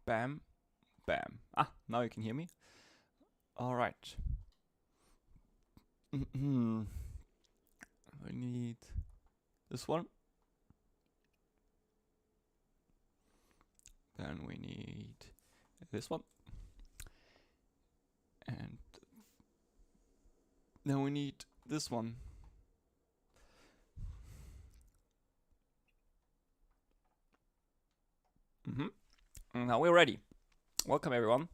Bam. Bam. Ah, now you can hear me. Alright. We need this one. Then we need this one. And then we need this one. Now we're ready. Welcome everyone.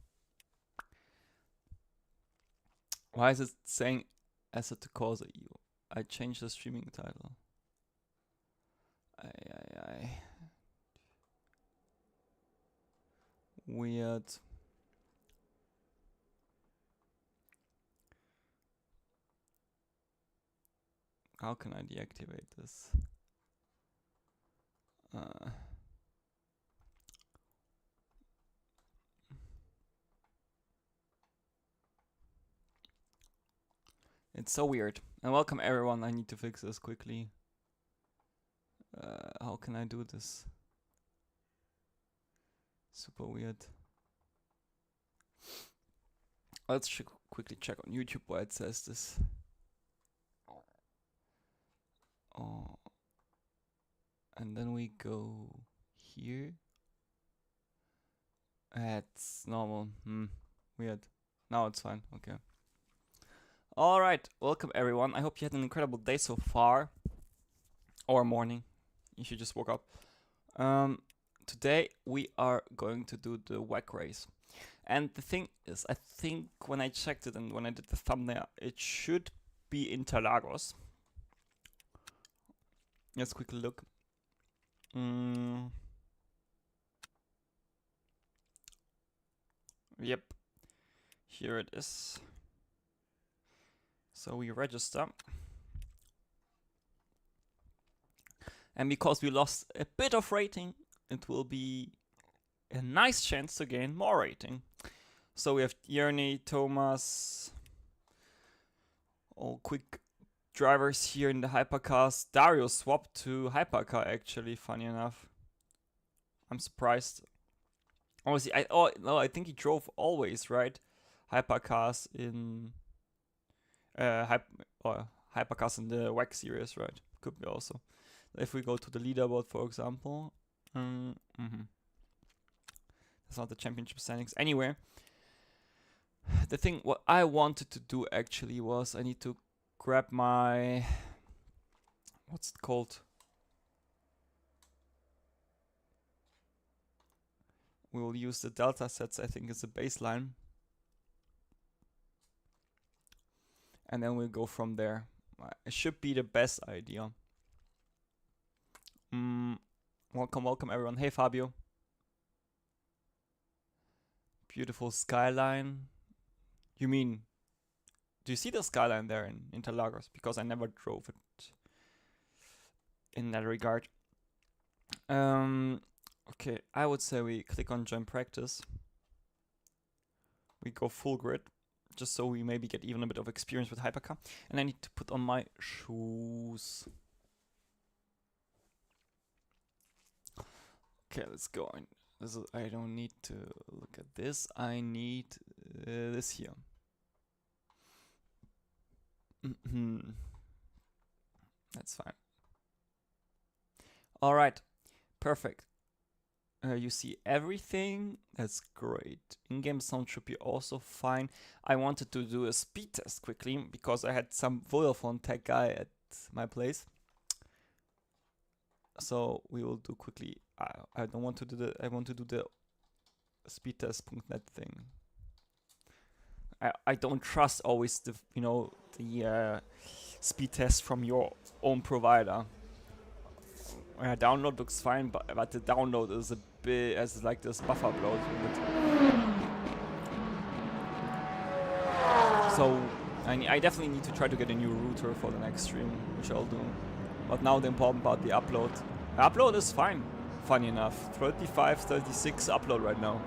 Why is it saying asset to cause you? I changed the streaming title. Weird. How can I deactivate this? It's so weird. And welcome everyone. I need to fix this quickly. How can I do this? Super weird. Let's quickly check on YouTube why it says this. Oh. And then we go here. It's normal. Weird. Now it's fine. Okay. Alright, welcome everyone. I hope you had an incredible day so far. Or morning. You should just woke up. Today we are going to do the WEC race. And the thing is, I think when I checked it and when I did the thumbnail, it should be Interlagos. Let's quickly look. Yep. Here it is. So we register. And because we lost a bit of rating, it will be a nice chance to gain more rating. So we have Yerny, Thomas, all quick drivers here in the hypercars. Dario swapped to hypercar actually, funny enough. I'm surprised. Obviously, I think he drove always, right? Hypercars in hypercars in the WEC series, right? Could be also. If we go to the leaderboard, for example, that's not the championship standings. Anyway, the thing what I wanted to do actually was I need to grab my, what's it called? We will use the delta sets. I think it's a baseline. And then we'll go from there. It should be the best idea. Welcome everyone. Hey Fabio. Beautiful skyline. You mean, do you see the skyline there in Interlagos? Because I never drove it in that regard. Okay, I would say we click on join practice. We go full grid. Just so we maybe get even a bit of experience with hypercar. And I need to put on my shoes. Okay, let's go. I don't need to look at this. I need this here. That's fine. Alright, perfect. You see everything. That's great. In-game sound should be also fine. I wanted to do a speed test quickly because I had some Vodafone tech guy at my place. So we will do quickly. I don't want to do the. I want to do the speedtest.net thing. I don't trust always the the speed test from your own provider. Download looks fine, but the download is a bit as like this buffer bloat. So I definitely need to try to get a new router for the next stream, which I'll do. But now the important part, the upload. The upload is fine, funny enough. 35, 36 upload right now.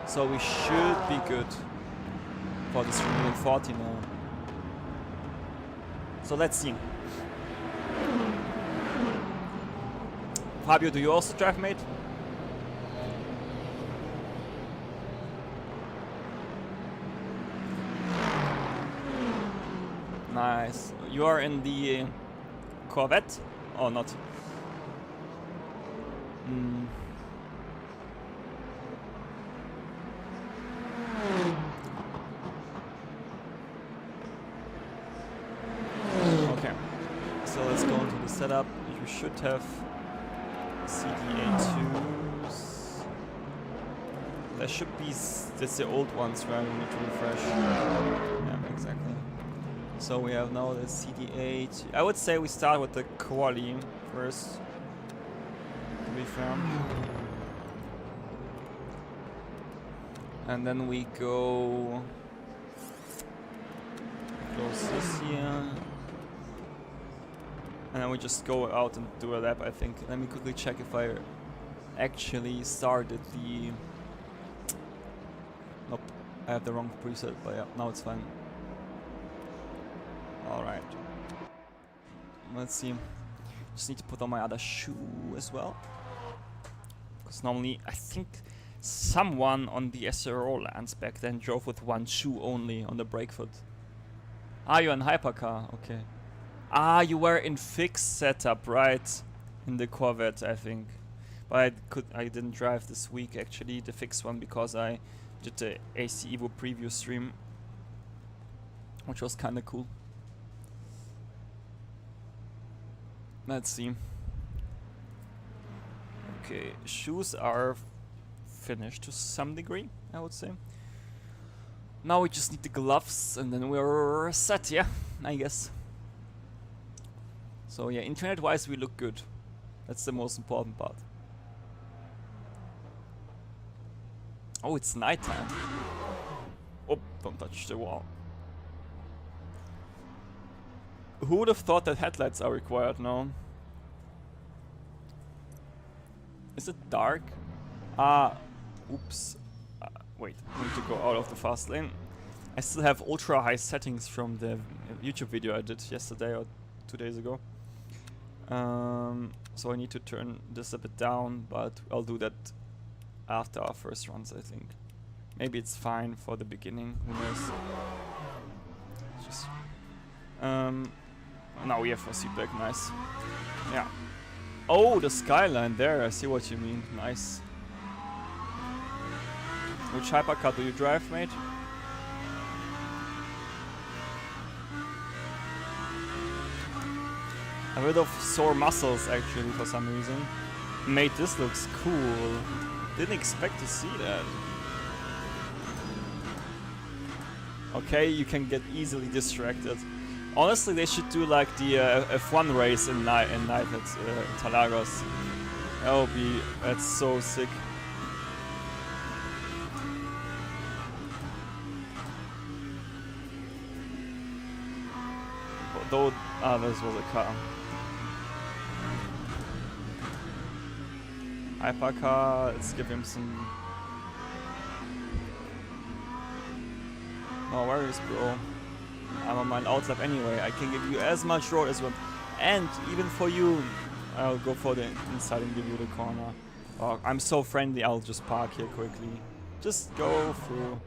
So we should be good for the stream in 40 now. So let's see. Fabio, do you also drive, mate? Nice. You are in the Corvette? Or not? Okay. So let's go into the setup. You should have CDA2s. There should be... That's the old ones, right? We need to refresh. Yeah, exactly. So we have now the CD8. I would say we start with the quali first, to be fair. And then we go... Close this here. And then we just go out and do a lap, I think. Let me quickly check if I actually started the... Nope, I have the wrong preset, but yeah, now it's fine. Alright. Let's see. Just need to put on my other shoe as well. Because normally, I think someone on the SRO lands back then drove with one shoe only on the brake foot. Ah, you're in Hypercar, okay. Ah, you were in fixed setup, right? In the Corvette, I think. But I didn't drive this week actually, the fixed one, because I did the AC Evo preview stream, which was kinda cool. Let's see. Okay, shoes are finished to some degree, I would say. Now we just need the gloves and then we're set, yeah, I guess. So yeah, internet-wise we look good. That's the most important part. Oh, it's nighttime. Oh, don't touch the wall. Who would have thought that headlights are required now? Is it dark? Ah, oops. Wait, I need to go out of the fast lane. I still have ultra high settings from the YouTube video I did yesterday or 2 days ago. So I need to turn this a bit down, but I'll do that after our first runs, I think. Maybe it's fine for the beginning, who knows. Just now we have a seatback, nice. Yeah. Oh, the skyline there, I see what you mean, nice. Which hypercar do you drive, mate? A bit of sore muscles actually for some reason. Mate, this looks cool. Didn't expect to see that. Okay, you can get easily distracted. Honestly, they should do like the F1 race in night at Interlagos. That's so sick. Though, this was a car. Hypercar, let's give him some... No worries, bro. I'm on my outlap anyway. I can give you as much road as well. And even for you, I'll go for the inside and give you the corner. Oh, I'm so friendly, I'll just park here quickly. Just go through.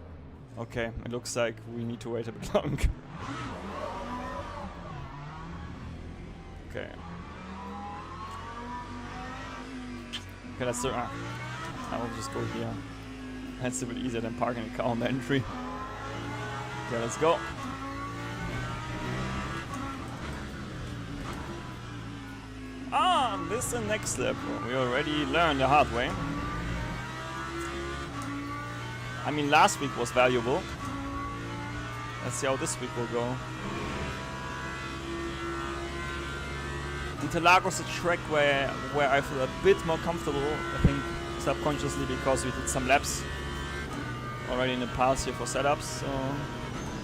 Okay, it looks like we need to wait a bit longer. Okay. Okay, that's the... I will just go here. That's a bit easier than parking a car on the entry. Okay, let's go. Ah, this is the next step. We already learned the hard way. I mean, last week was valuable. Let's see how this week will go. Interlagos is a track where I feel a bit more comfortable, I think subconsciously, because we did some laps already in the past here for setups, so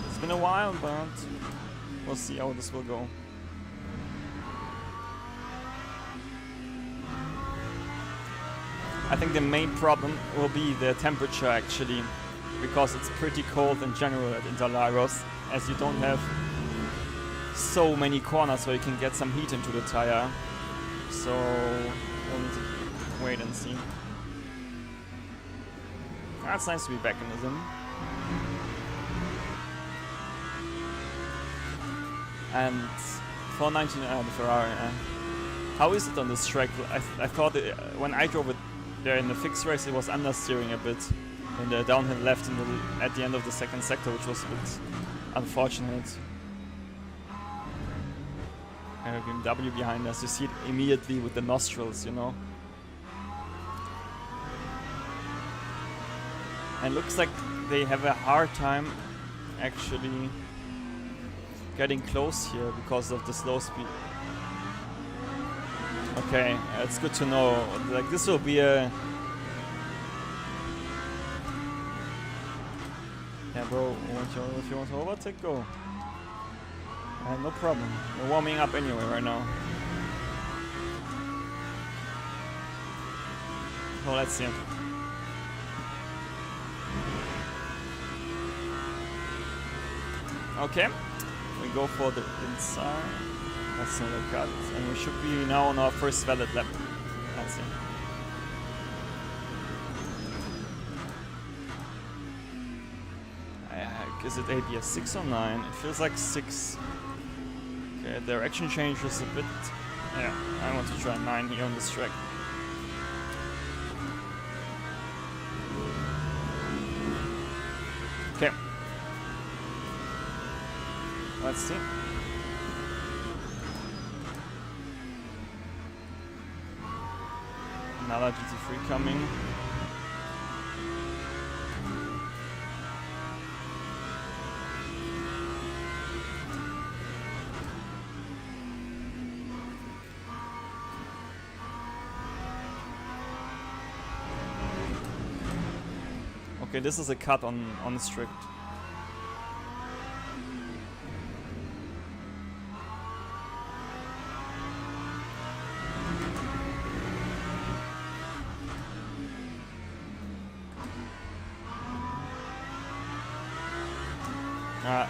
it's been a while, but we'll see how this will go. I think the main problem will be the temperature actually, because it's pretty cold in general at Interlagos, as you don't have so many corners where you can get some heat into the tire. So we'll need to wait and see. It's nice to be back in the sim. And 499 the Ferrari. How is it on this track? I thought when I drove it there in the fixed race, it was understeering a bit in the downhill left at the end of the second sector, which was a bit unfortunate. And a BMW behind us, you see it immediately with the nostrils, you know. And looks like they have a hard time actually getting close here because of the slow speed. Okay, it's good to know. Like, this will be a... Yeah, bro, if you want to overtake, go. No problem. We're warming up anyway right now. So let's see. Okay, we go for the inside. That's not a cut, and we should be now on our first valid lap. Let's see. Is it ABS 6 or 9? It feels like 6. Okay, direction change is a bit... Yeah, I want to try 9 here on this track. Okay. Let's see. Another GT3 coming. Okay, this is a cut on strict.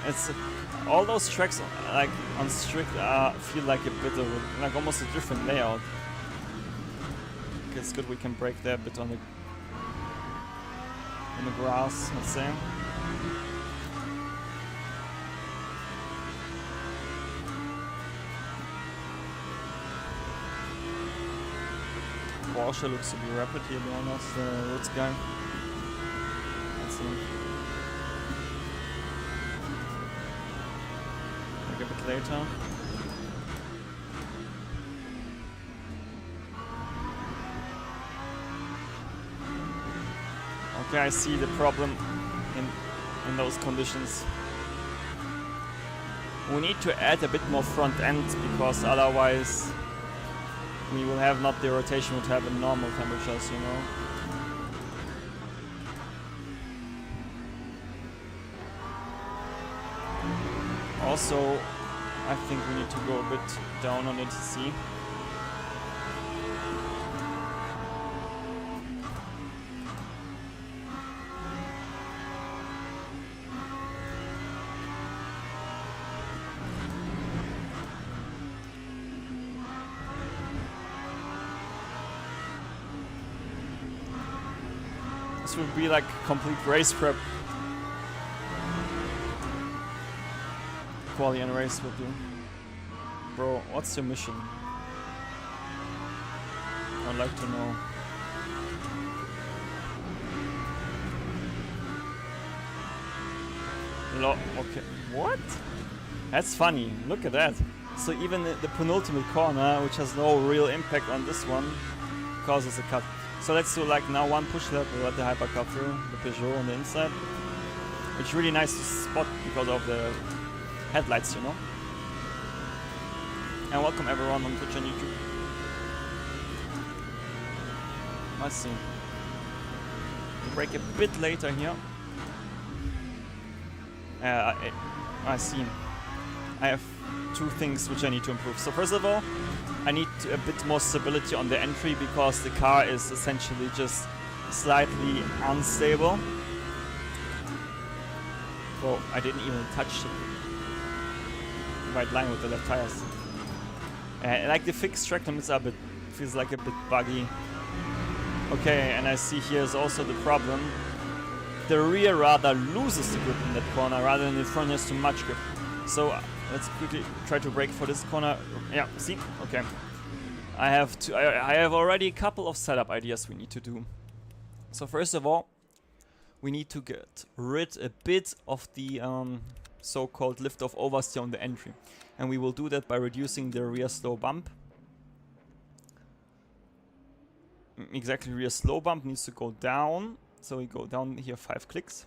It's all those tracks like on strict feel like a bit of like almost a different layout. Okay, it's good we can break there a bit on the grass, let's say. Porsche looks to be rapid here behind us, the Woods guy. Let's see. A bit later. Okay, I see the problem in those conditions. We need to add a bit more front end because otherwise we will have not the rotation would have in normal temperatures, you know. Also, I think we need to go a bit down on ATC. This would be like complete race prep. Quali and race will do. Bro, what's your mission? I'd like to know. Okay, what? That's funny, look at that. So even the penultimate corner, which has no real impact on this one, causes a cut. So let's do like now one push lap, we'll let the hypercar through, the Peugeot on the inside. Which is really nice to spot because of the headlights, you know. And welcome everyone on Twitch and YouTube. Let's see. We'll break a bit later here. I see. I have two things which I need to improve. So first of all, I need a bit more stability on the entry because the car is essentially just slightly unstable. Oh, I didn't even touch the right line with the left tires. Like the fixed track limits are a bit, feels like a bit buggy. Okay, and I see here's also the problem. The rear rather loses the grip in that corner rather than the front has too much grip. So Let's quickly try to brake for this corner. Yeah, see? Okay. I have already a couple of setup ideas we need to do. So first of all, we need to get rid a bit of the so-called lift-off oversteer on the entry. And we will do that by reducing the rear slow bump. Exactly, rear slow bump needs to go down. So we go down here 5 clicks.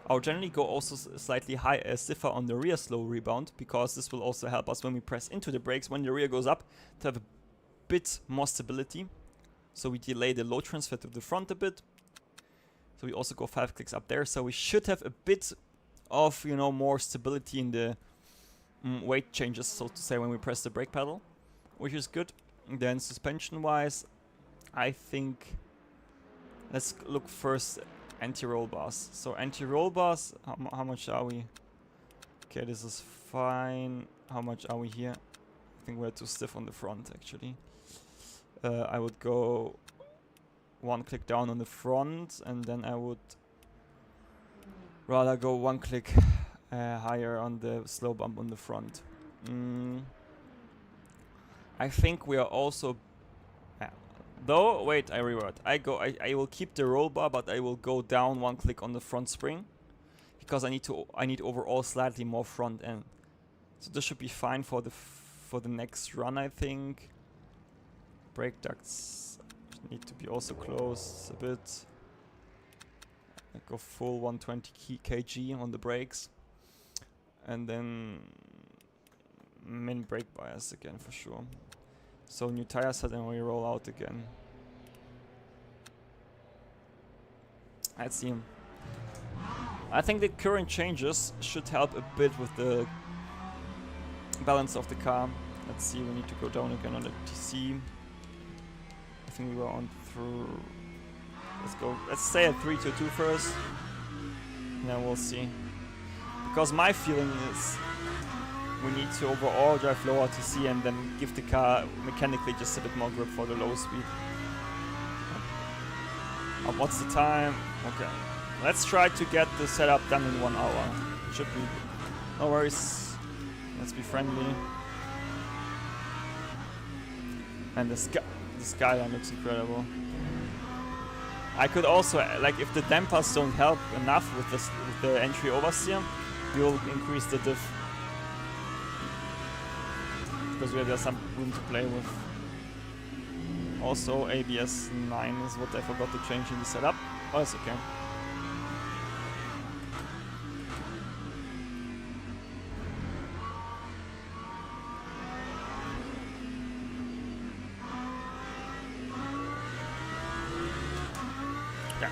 I'll generally go also slightly stiffer on the rear slow rebound, because this will also help us when we press into the brakes, when the rear goes up, to have a bit more stability. So we delay the load transfer to the front a bit. So we also go 5 clicks up there. So we should have a bit of, you know, more stability in the weight changes, so to say, when we press the brake pedal, which is good. And then suspension wise, I think let's look first anti-roll bars. So anti-roll bars, how much are we? Okay, this is fine. How much are we here? I think we're too stiff on the front, actually. I would go 1 click down on the front, and then I would rather go 1 click higher on the slow bump on the front. I think we are also... though, wait, I revert. I will keep the roll bar, but I will go down 1 click on the front spring, because I need overall slightly more front end. So this should be fine for the next run, I think. Brake ducts need to be also closed a bit. I go full 120 kg on the brakes, and then min brake bias again for sure. So new tire set, and we roll out again. Let's see. I think the current changes should help a bit with the balance of the car. Let's see, we need to go down again on the TC. I think we were on through... let's say a 3-2 first, and then we'll see. Because my feeling is we need to overall drive lower TC and then give the car mechanically just a bit more grip for the low speed. What's the time? Okay. Let's try to get the setup done in 1 hour. Should be. No worries. Let's be friendly. And the skyline looks incredible. I could also, like, if the dampers don't help enough with the entry oversteer, we'll increase the diff. Because we have some room to play with. Also, ABS 9 is what I forgot to change in the setup. Oh, it's okay. Yeah.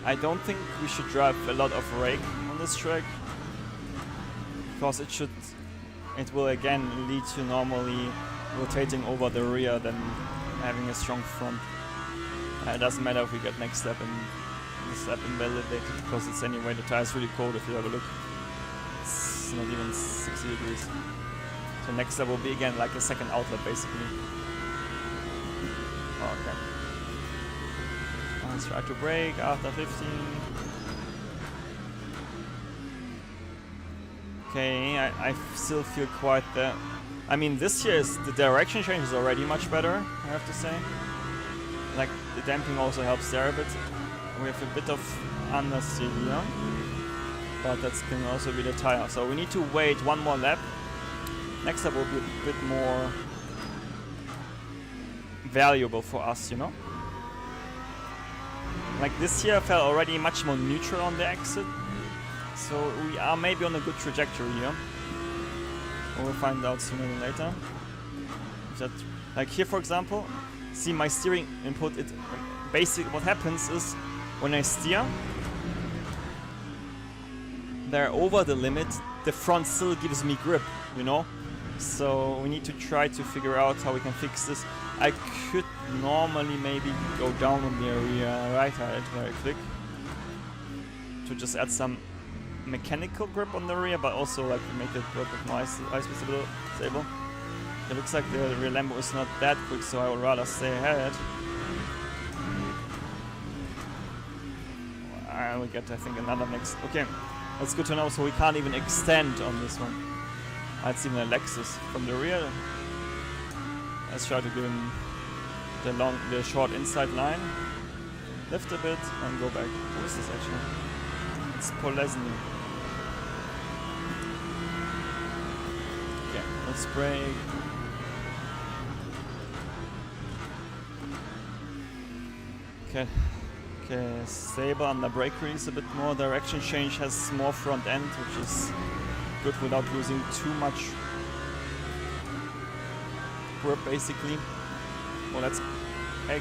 I don't think we should drive a lot of rake on this track, because it will again lead to normally rotating over the rear than having a strong front. It doesn't matter if we get next lap and this lap invalidated, because it's anyway, the tire is really cold if you have a look. It's not even 60 degrees. So next lap will be again like a second outlet basically. Oh, okay. Let's try to brake after 15. Okay, I still feel quite there. I mean, this year the direction change is already much better, I have to say. Like, the damping also helps there a bit. We have a bit of understeer here, but that can also be the tire. So we need to wait 1 more lap. Next lap will be a bit more valuable for us, you know? Like, this year felt already much more neutral on the exit, so we are maybe on a good trajectory here. We'll find out sooner than later. That, like here for example, see my steering input, basically what happens is when I steer, they're over the limit, the front still gives me grip, you know? So we need to try to figure out how we can fix this. I could normally maybe go down on the rear right tire very quick to just add some mechanical grip on the rear, but also like make it work with my high speed stable. It looks like the rear Lambo is not that quick, so I would rather stay ahead. I will get, I think, another next. Okay, that's good to know. So we can't even extend on this one. That's even a Lexus from the rear. Let's try to give him the short inside line. Lift a bit and go back. Who is this actually? It's Polesny. Okay, let's brake. Okay, stable under brake release a bit more. Direction change has more front end, which is good without losing too much grip basically. Well, let's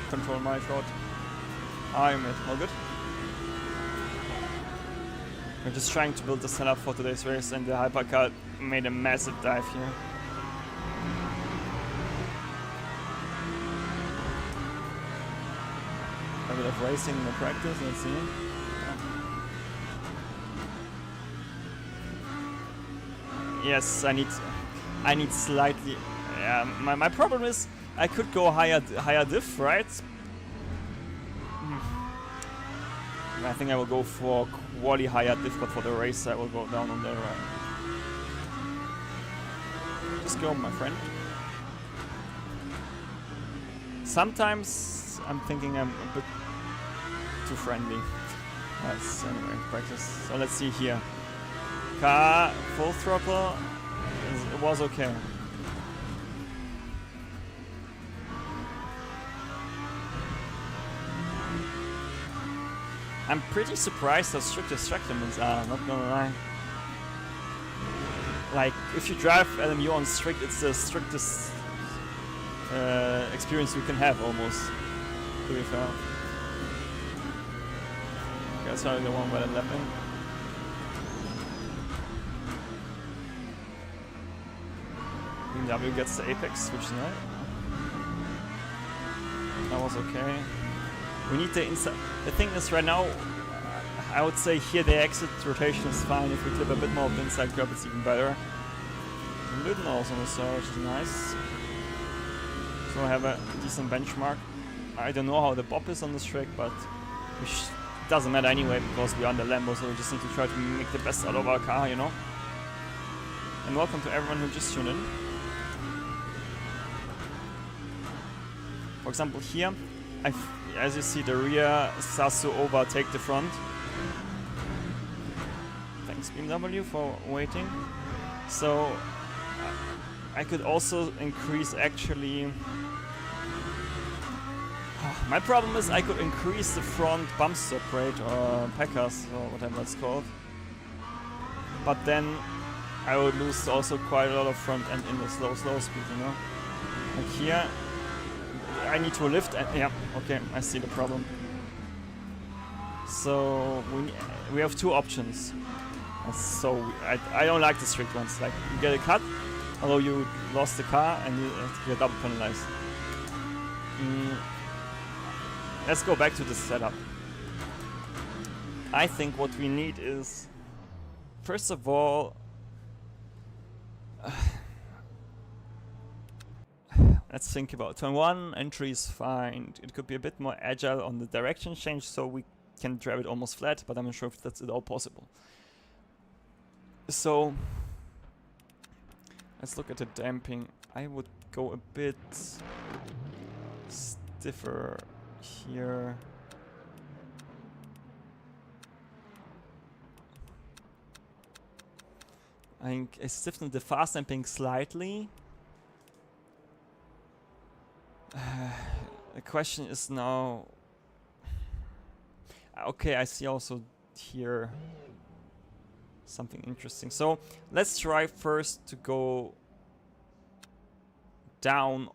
control my shot. I'm it. All good. We're just trying to build the setup for today's race, and the hypercar made a massive dive here. A bit of racing in the practice, let's see. Yes, I need slightly. My problem is I could go higher diff, right? I think I will go for quali higher diff, but for the race I will go down on the right. Just go, my friend. Sometimes I'm thinking I'm a bit too friendly. That's anyway practice. So let's see here. Car full throttle. It was okay. I'm pretty surprised how strict the track limits are, not gonna lie. Like, if you drive LMU on strict, it's the strictest experience you can have, almost, to be fair. Okay, let's try to get one by the lap in. BMW gets the apex, which is nice. That was okay. We need the inside. The thing is, right now, I would say here the exit rotation is fine. If we clip a bit more of the inside curb, it's even better. Lyden also on the side, which is nice. So I have a decent benchmark. I don't know how the bop is on this track, but it doesn't matter anyway because we're on the Lambo, so we just need to try to make the best out of our car, you know. And welcome to everyone who just tuned in. For example, here, as you see, the rear starts to overtake the front. Thanks BMW for waiting. So I could also increase actually. My problem is I could increase the front bump stop rate or packers or whatever it's called. But then I would lose also quite a lot of front end in the slow speed, you know. Like here, I need to lift and yeah, okay, I see the problem. So we have two options. So I don't like the strict ones. Like you get a cut, although you lost the car and you're double penalized. Let's go back to the setup. I think what we need is, first of all, let's think about turn 1, entry is fine. It could be a bit more agile on the direction change so we can drive it almost flat, but I'm not sure if that's at all possible. So, let's look at the damping. I would go a bit stiffer here. I think I stiffened the fast damping slightly. The question is now. Okay, I see also here something interesting. So let's try first to go down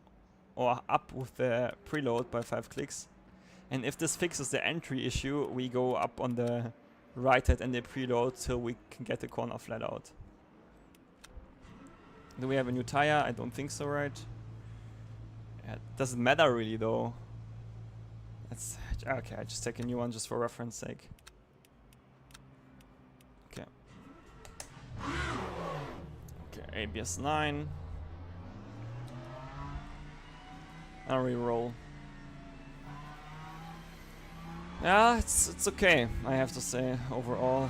or up with the preload by 5 clicks. And if this fixes the entry issue, we go up on the right hand and the preload till we can get the corner flat out. Do we have a new tire? I don't think so, right? Yeah, it doesn't matter really though. That's okay, I just take a new one just for reference sake. Okay. Okay, ABS 9. I'll re-roll. Yeah, it's okay, I have to say, overall.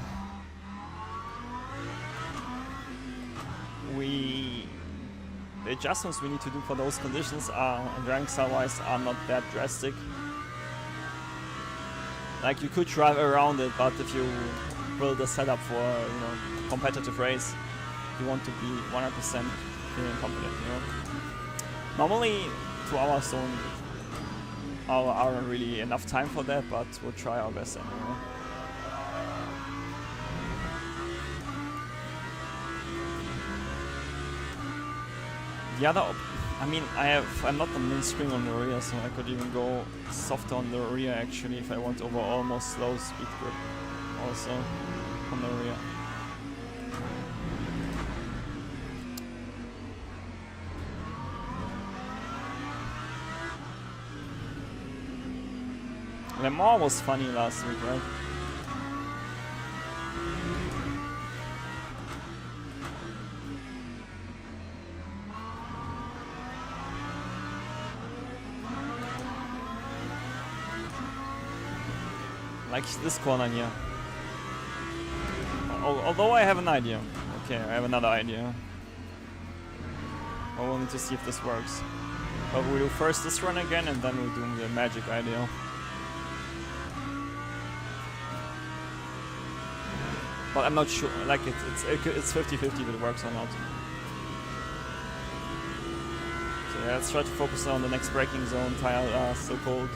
The adjustments we need to do for those conditions are, and driving style-wise, are not that drastic. Like, you could drive around it, but if you build a setup for, you know, a competitive race, you want to be 100% feeling confident, you know. Normally, 2 hours aren't really enough time for that, but we'll try our best anyway. The other, I mean, I'm not the main spring on the rear, so I could even go softer on the rear actually if I want over almost slow speed grip also on the rear. Lambo was funny last week, right? Like this corner here. Although I have an idea. Okay, I have another idea. I will need to see if this works. But we'll do first this run again and then we'll do the magic idea. But I'm not sure, like it's 50-50 if it works or not. So yeah, let's try to focus on the next braking zone. Tires are still cold.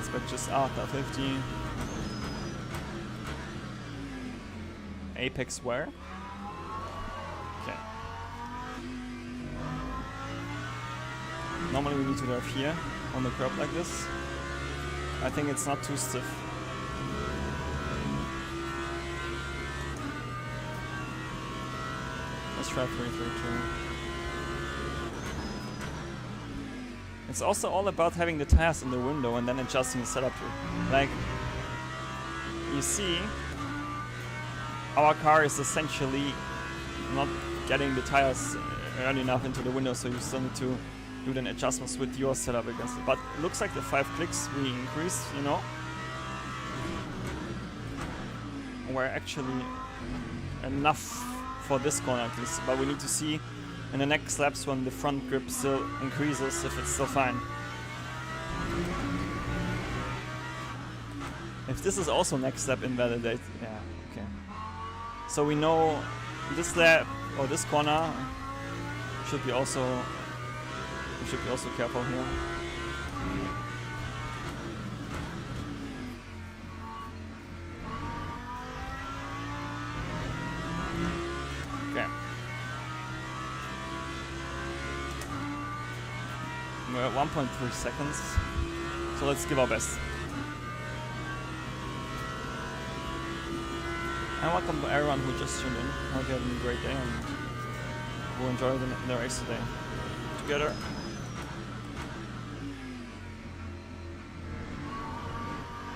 Expect just after 50. Apex where? Okay. Normally we need to drive here on the curb like this. I think it's not too stiff. Let's try 3-3-2. It's also all about having the tires in the window and then adjusting the setup to. Like, you see, our car is essentially not getting the tires early enough into the window, so you still need to do the adjustments with your setup against it. But it looks like the 5 clicks we increased, you know, were actually enough for this corner at least. But we need to see in the next laps when the front grip still increases if it's still fine. If this is also next step invalidate, yeah, okay. So we know this lap or this corner should be also, we should be also careful here. Okay. We're at 1.3 seconds, so let's give our best. And welcome to everyone who just tuned in. Hope you're having a great day and we'll enjoy the race today together.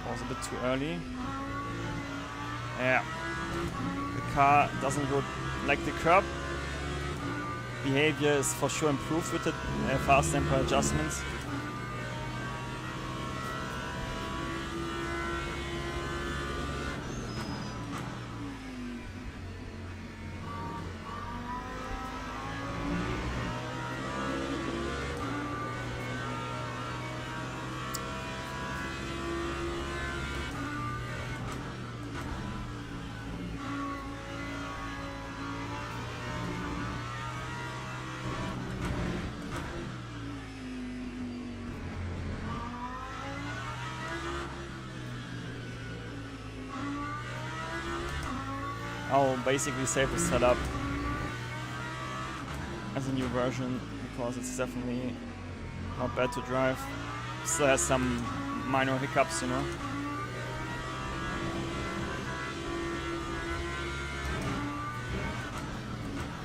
Was a bit too early. Yeah. The car doesn't go like the curb. Behavior is for sure improved with the fast tempo adjustments. I'll basically save the setup as a new version because it's definitely not bad to drive. Still has some minor hiccups, you know.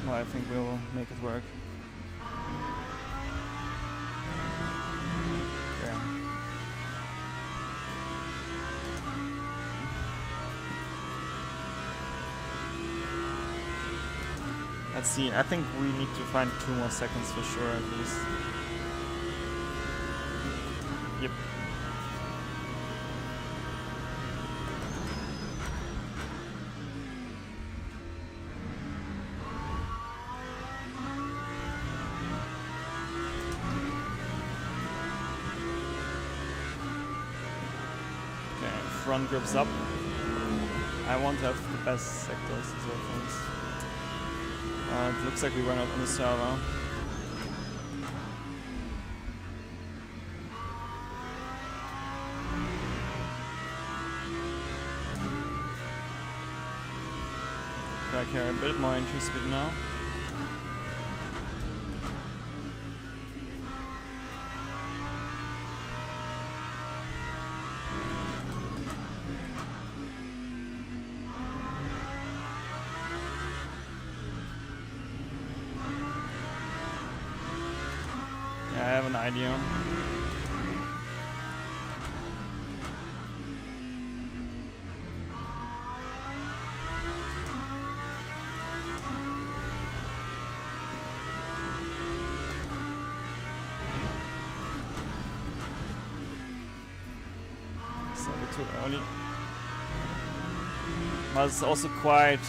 Well, I think we'll make it work. Okay. Let's see, I think we need to find 2 more seconds for sure at least. Yep. Okay, front grips up. I want to have the best sectors as well, friends. It looks like we ran out on the server. I carry a bit more entry speed now. Yeah, I have an idea. Too early. But it's also quite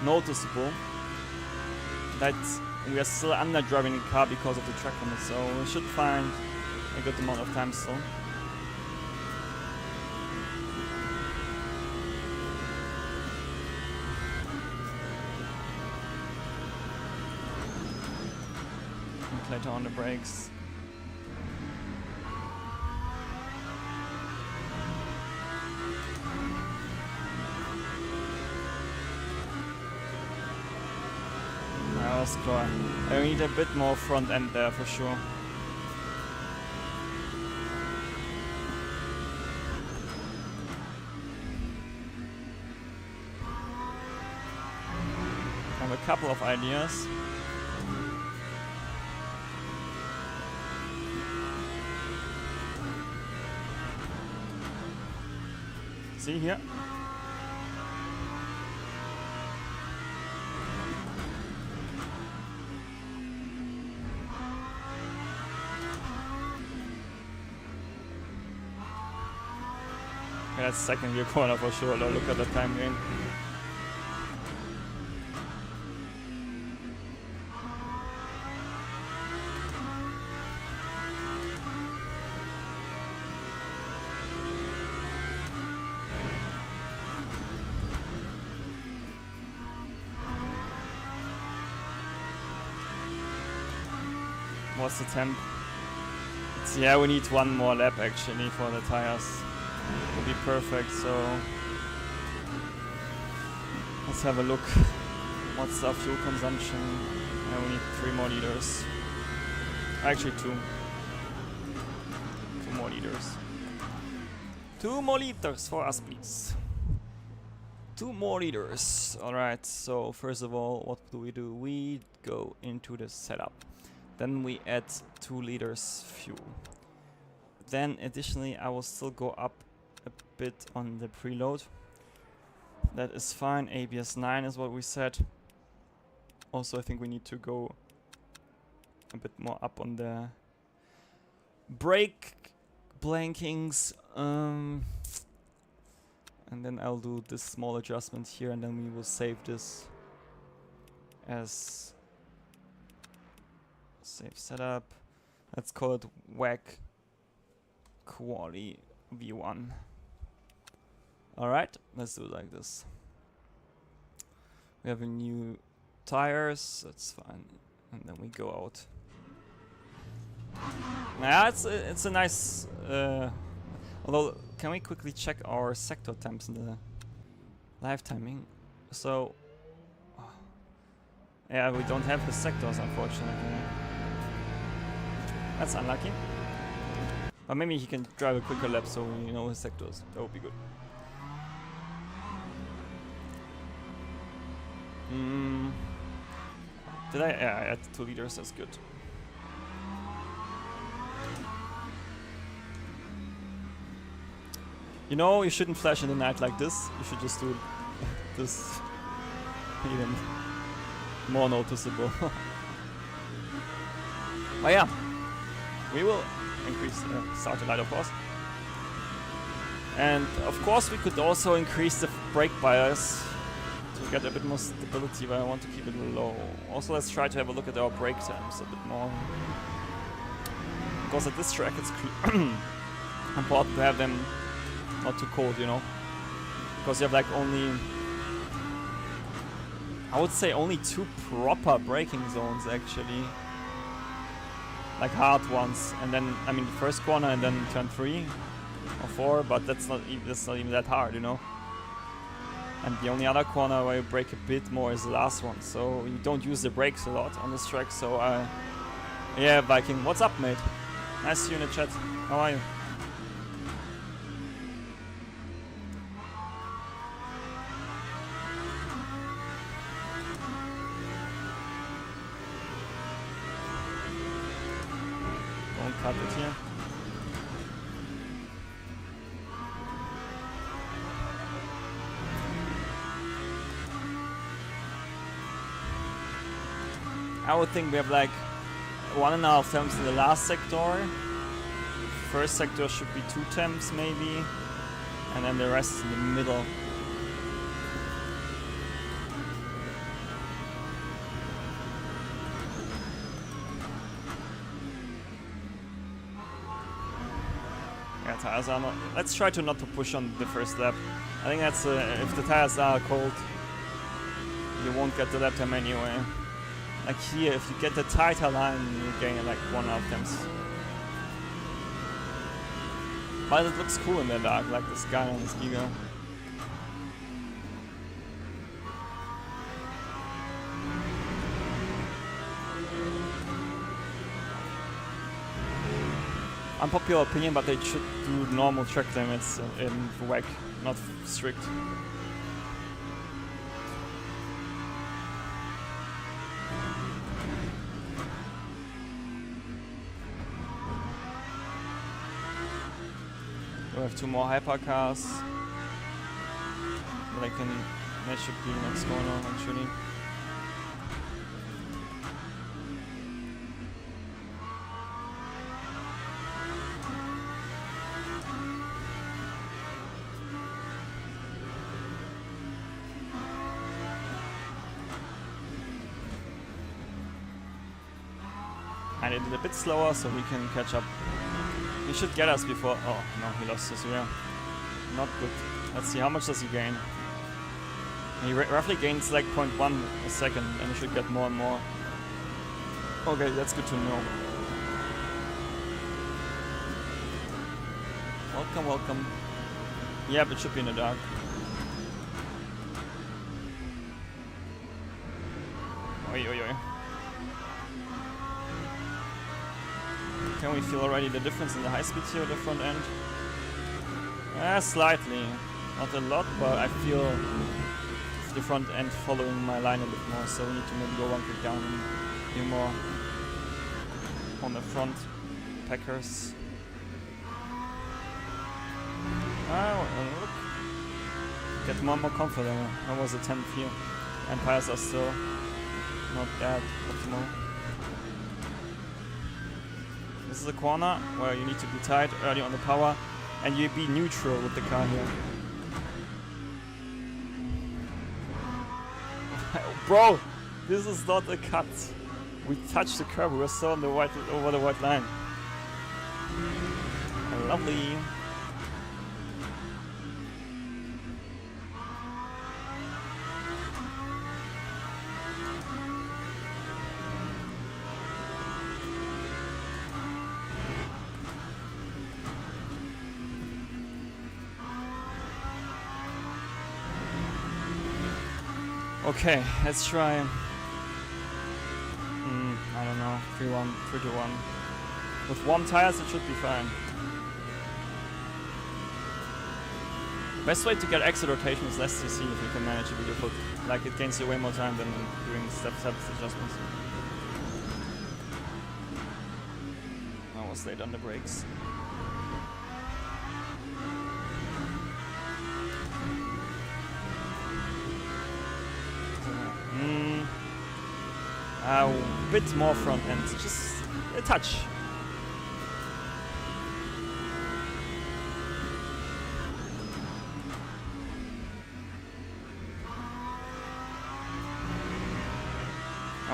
noticeable that we are still under driving the car because of the track limit, so we should find a good amount of time still. And later on the brakes. I need a bit more front end there for sure. I have a couple of ideas. See here? That's second gear corner for sure. Look at the time gain. What's the temp? Yeah, we need one more lap actually for the tires. Will be perfect, so let's have a look. What's our fuel consumption? We need 3 more liters. Actually 2. 2 more liters. 2 more liters for us, please. 2 more liters. Alright, so first of all, what do? We go into the setup. Then we add 2 liters fuel. Then additionally, I will still go up a bit on the preload. That is fine. ABS 9 is what we said. Also, I think we need to go a bit more up on the brake blankings. And then I'll do this small adjustment here, and then we will save this as save setup. Let's call it WEC Quali V1. Alright, let's do it like this. We have a new tires, that's fine. And then we go out. Yeah, it's a nice although, can we quickly check our sector temps in the live timing? So yeah, we don't have the sectors unfortunately. That's unlucky. But maybe he can drive a quicker lap so we know his sectors. That would be good. Did I? Yeah, I added 2 liters, that's good. You know, you shouldn't flash in the night like this. You should just do this even more noticeable. But yeah, we will increase starting light, of course. And of course we could also increase the brake bias to get a bit more stability, but I want to keep it low. Also, let's try to have a look at our brake times a bit more. Because at this track it's important to have them not too cold, you know. Because you have like only, I would say only 2 proper braking zones actually. Like hard ones, and then, I mean, the first corner and then turn 3 or 4, but that's not even that hard, you know. And the only other corner where you brake a bit more is the last one, so you don't use the brakes a lot on this track. So yeah, Viking, what's up, mate? Nice to see you in the chat. How are you? Don't cut it here. I would think we have like 1.5 temps in the last sector. First sector should be 2 temps maybe, and then the rest is in the middle. Yeah, tires are not. Let's try to not to push on the first lap. I think that's if the tires are cold, you won't get the lap time anyway. Like here, if you get the tighter line, you gain like 1.5 temps. But it looks cool in the dark, like the sky on this Giga. Unpopular opinion, but they should do normal track limits in WEC, not strict. We have 2 more hypercars. That should be next corner actually. I did it a bit slower so we can catch up. He should get us before. Oh no, he lost his rear. Not good. Let's see, how much does he gain? He roughly gains like 0.1 a second, and he should get more and more. Okay, that's good to know. Welcome, welcome. Yeah, but it should be in the dark. Oi, oi, oi. Can we feel already the difference in the high speed here at the front end? Slightly. Not a lot, but I feel the front end following my line a bit more, so we need to maybe go 1 click down and be more on the front packers. Look. Get more and more comfort. I was a 10th here. Empires are still not that optimal. This is a corner where you need to be tight early on the power, and you be neutral with the car here. Bro, this is not a cut. We touched the curb. We were still on the over the white line. Lovely. Okay, let's try. I don't know, 3-1, 3-1. With warm tires, it should be fine. Best way to get exit rotation is let's see if you can manage it with your foot. Like, it gains you way more time than doing step adjustments. I was late on the brakes. A bit more front end, just a touch.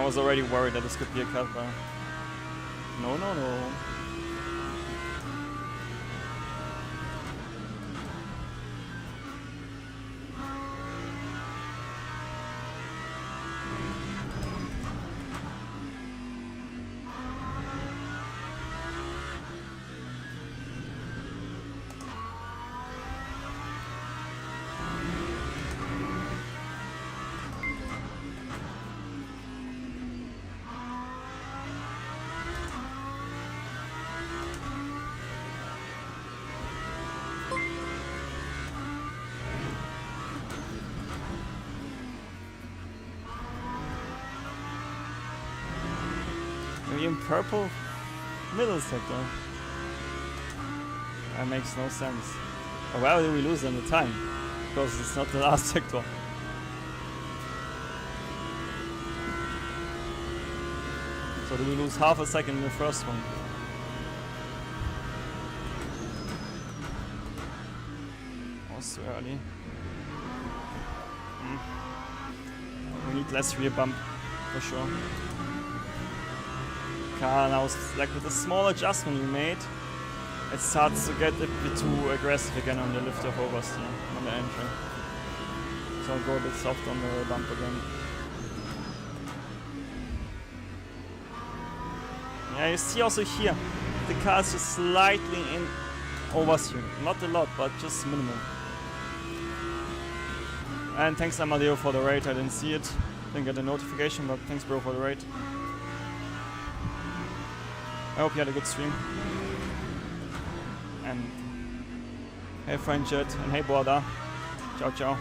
was already worried that this could be a cut, but no, no, no. In purple middle sector. That makes no sense. But why do we lose in the time? Because it's not the last sector. So do we lose half a second in the first one? Was too early. We need less rear bump for sure. Car now, like with a small adjustment we made, it starts to get a bit too aggressive again on the liftoff oversteer on the entry. So I'll go a bit soft on the bump again. Yeah, you see also here, the car is just slightly in oversteer. Not a lot, but just minimal. And thanks Amadeo for the raid, I didn't see it. Didn't get a notification, but thanks bro for the raid. I hope you had a good stream. And hey friend Jet, and hey Borda. Ciao ciao.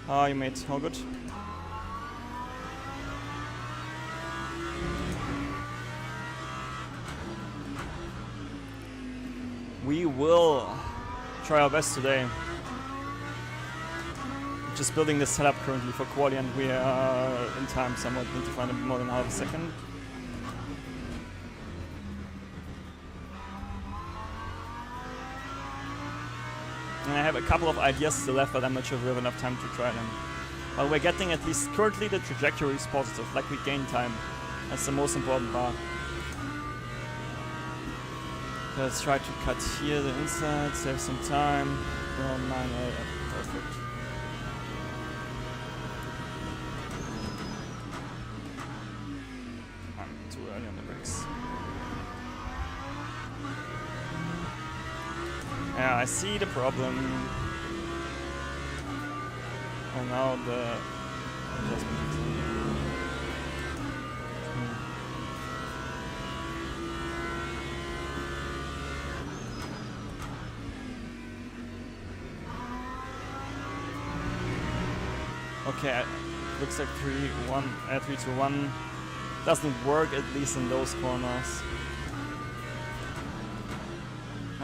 How are you mate? All good? We will try our best today. Just building the setup currently for quali, and we are in time somewhat. Need to find a bit more than half a second. And I have a couple of ideas still left, but I'm not sure if we have enough time to try them. But we're getting at least currently the trajectory is positive, like we gain time. That's the most important part. Let's try to cut here the inside, save some time. Oh, 9, 8, perfect. I'm too early on the brakes. Yeah, I see the problem. And now the adjustment. Okay, looks like 3 to 1 doesn't work, at least in those corners.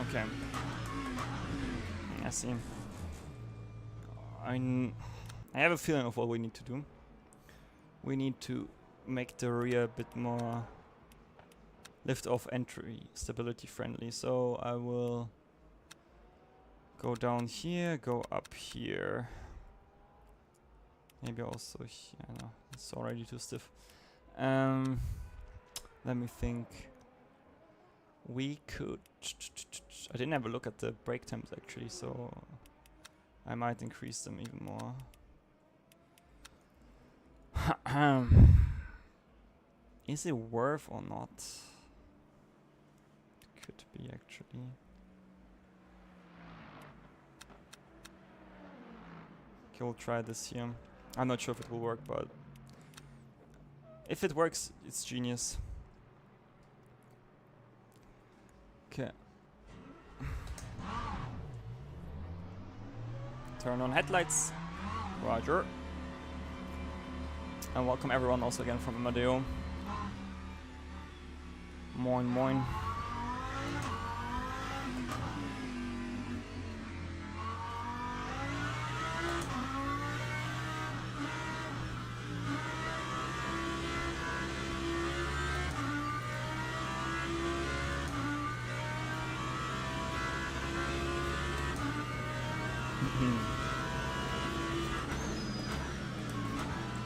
Okay. I see. I have a feeling of what we need to do. We need to make the rear a bit more lift-off entry stability friendly. So I will go down here, go up here. Maybe also here. No, it's already too stiff. Let me think. We could. I didn't have a look at the brake temps actually, so I might increase them even more. Is it worth or not? Could be actually. Okay, we'll try this here. I'm not sure if it will work, but if it works, it's genius. Okay. Turn on headlights. Roger. And welcome everyone also again from Amadeo. Moin moin.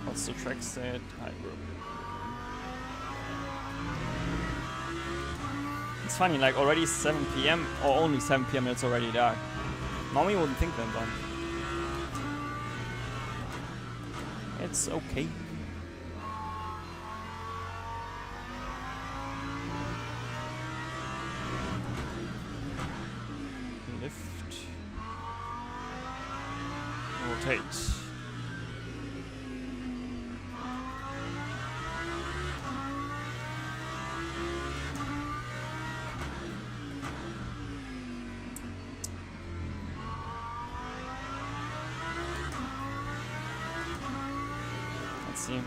What's the track state? Hybrid. It's funny, like already 7 PM or only 7 PM and it's already dark. Normally you wouldn't think that, but it's okay. Lift. Rotate. Let's see.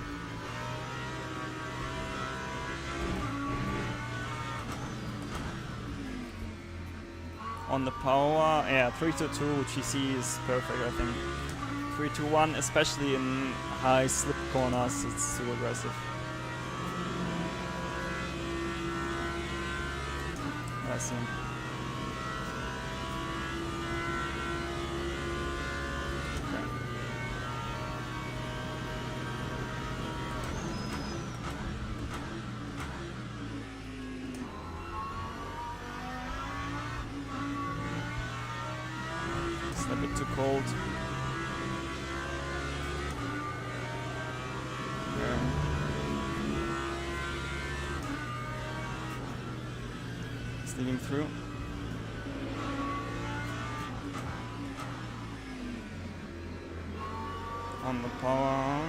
On the power, yeah, 3-2 GC is perfect, I think. 3-1, especially in high slip corners, it's too aggressive. Let's see. A bit too cold. Sneaking through. On the power.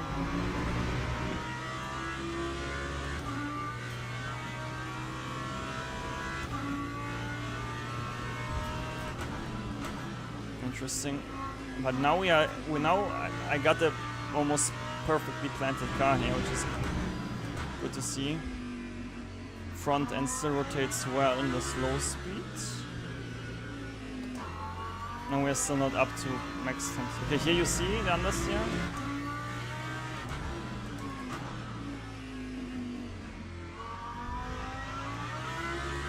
Interesting, but now I got the almost perfectly planted car here, which is good to see. Front end still rotates well in the slow speed. And we're still not up to max temps. Okay, here you see the understeer.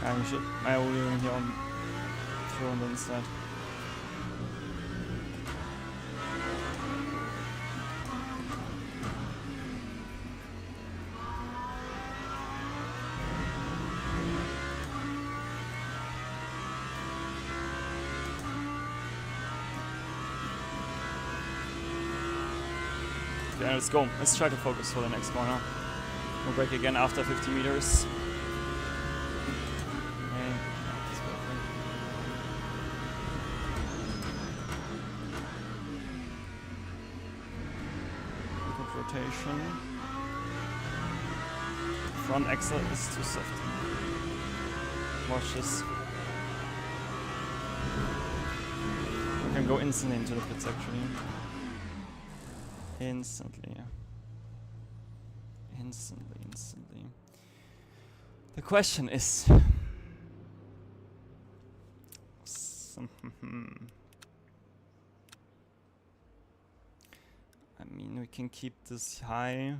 I should my wheeling here on through on the inside. Okay, let's go. Let's try to focus for the next corner. We'll brake again after 50 meters. Okay, that's perfect. Good rotation. Front axle is too soft. Watch this. We can go instantly into the pits actually. Instantly. The question is... I mean, we can keep this high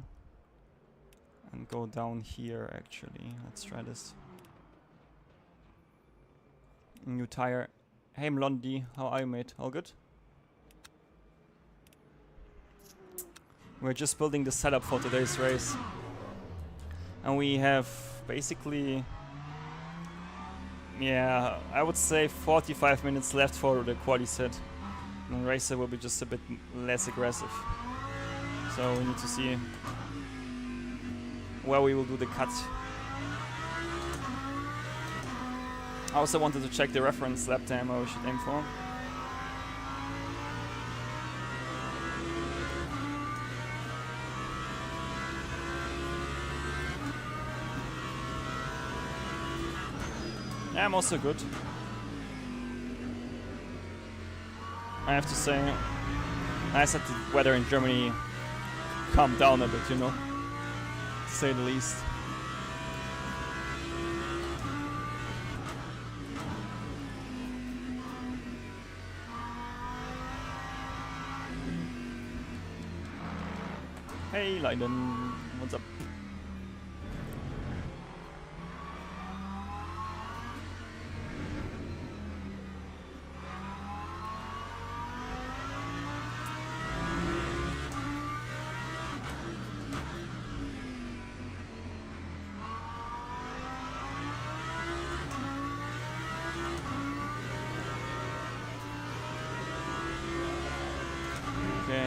and go down here actually. Let's try this. New tire. Hey Mlondi, how are you, mate? All good? We're just building the setup for today's race. And we have basically, yeah, I would say 45 minutes left for the quali set. And the racer will be just a bit less aggressive. So we need to see where we will do the cut. I also wanted to check the reference lap time I should aim for. Yeah, I'm also good. I have to say, nice that the weather in Germany calmed down a bit, you know, to say the least. Hey Leiden, what's up?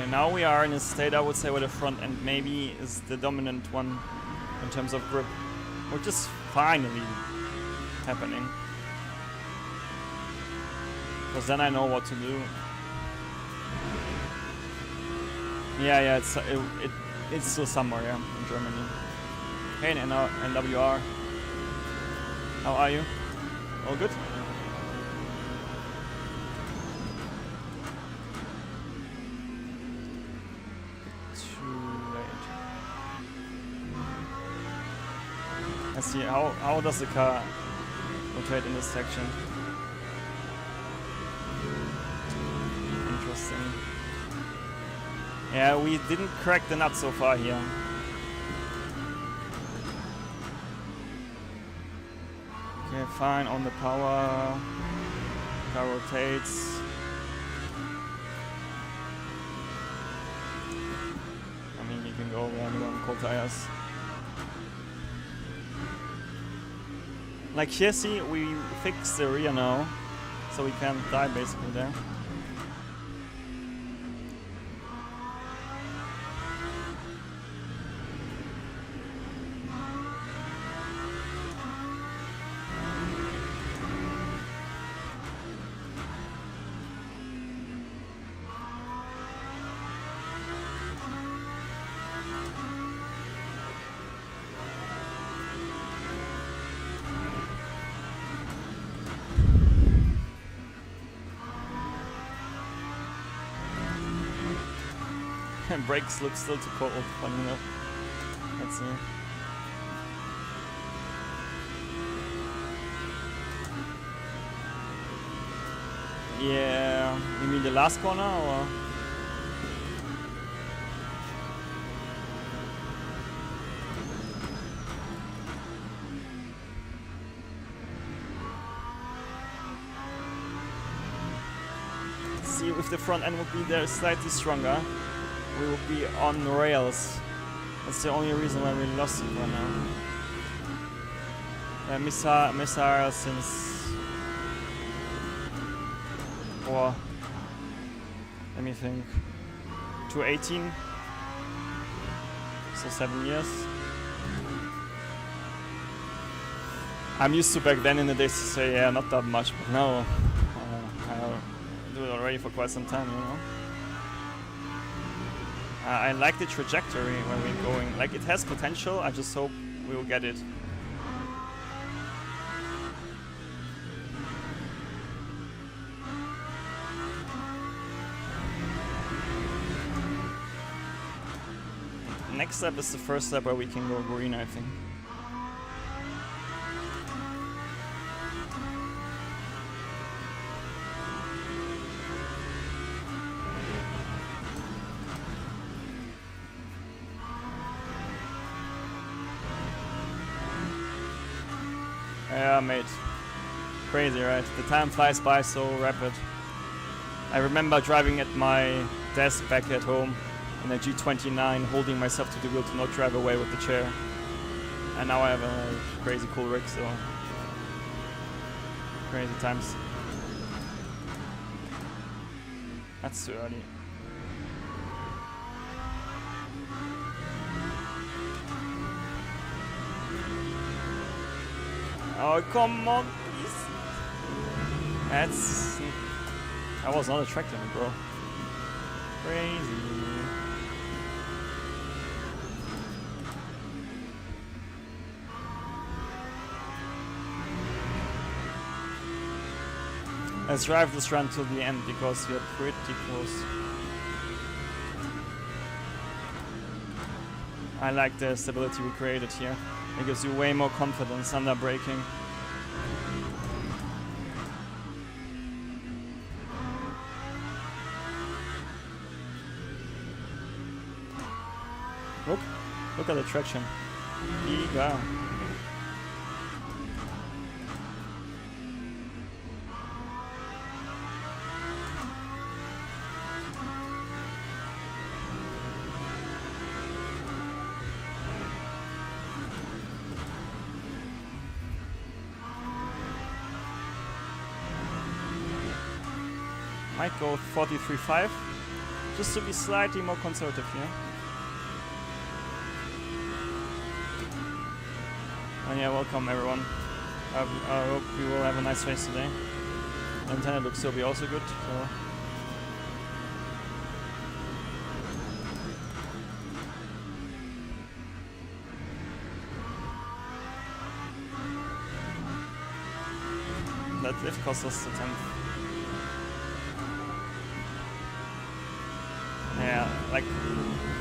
now we are in a state, I would say, where the front end maybe is the dominant one in terms of grip, which is finally happening. Because then I know what to do. Yeah, it's still summer, yeah, in Germany. Hey, NWR. How are you? All good? Let's see, how does the car rotate in this section? Interesting. Yeah, we didn't crack the nut so far here. Okay, fine, on the power. Car rotates. I mean, you can go around on cold tires. Like here, see, we fixed the rear now, so we can't die basically there. Brakes look still too cold, funny enough. Let's see. Yeah, you mean the last corner or? See if the front end would be there slightly stronger. We will be on rails. That's the only reason why we lost it right now. Missile since... Or... Let me think. 2018. So 7 years. I'm used to back then in the days to say, yeah, not that much, but now I do it already for quite some time, you know. I like the trajectory where we're going. Like, it has potential, I just hope we will get it. Next step is the first step where we can go green, I think. Yeah, mate. Crazy, right? The time flies by so rapid. I remember driving at my desk back at home in a G29, holding myself to the wheel to not drive away with the chair. And now I have a crazy cool rig, so... Crazy times. That's too early. Oh, come on, please. That was not a track limit, bro. Crazy. Let's drive this run till the end because we are pretty close. I like the stability we created here. It gives you way more confidence under braking. Look at the traction. Eager. Might go 43.5 Just to be slightly more conservative here. And yeah, welcome everyone. I hope we will have a nice race today. And looks to be also good. So. That lift cost us the 10th. Yeah, like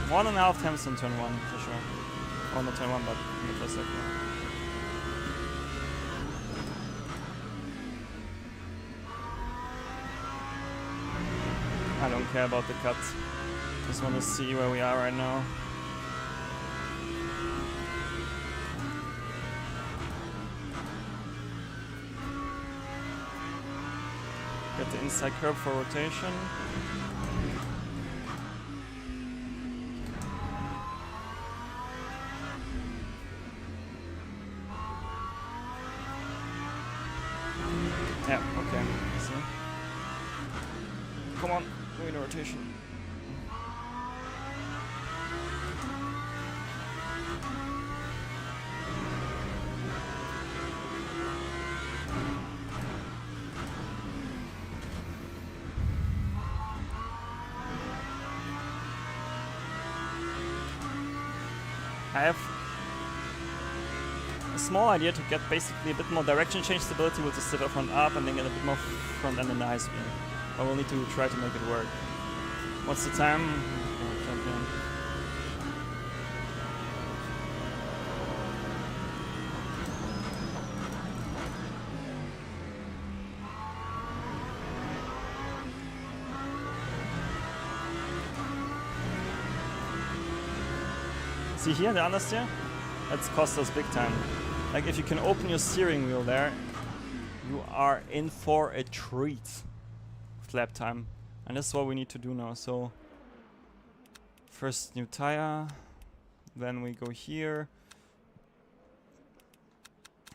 1.5 times in turn 1 for sure. Or not turn 1, but in the first sector. I don't care about the cut. Just want to see where we are right now. Get the inside curve for rotation. Yeah, okay. See? Come on, doing the rotation. I have a small idea to get basically a bit more direction change stability with the stiffer front up and then get a bit more front end in the high speed. But we'll need to try to make it work. What's the time? Oh, jump in. See here, the understeer? That's cost us big time. Like if you can open your steering wheel there, you are in for a treat with lap time. And that's what we need to do now. So first new tire, then we go here.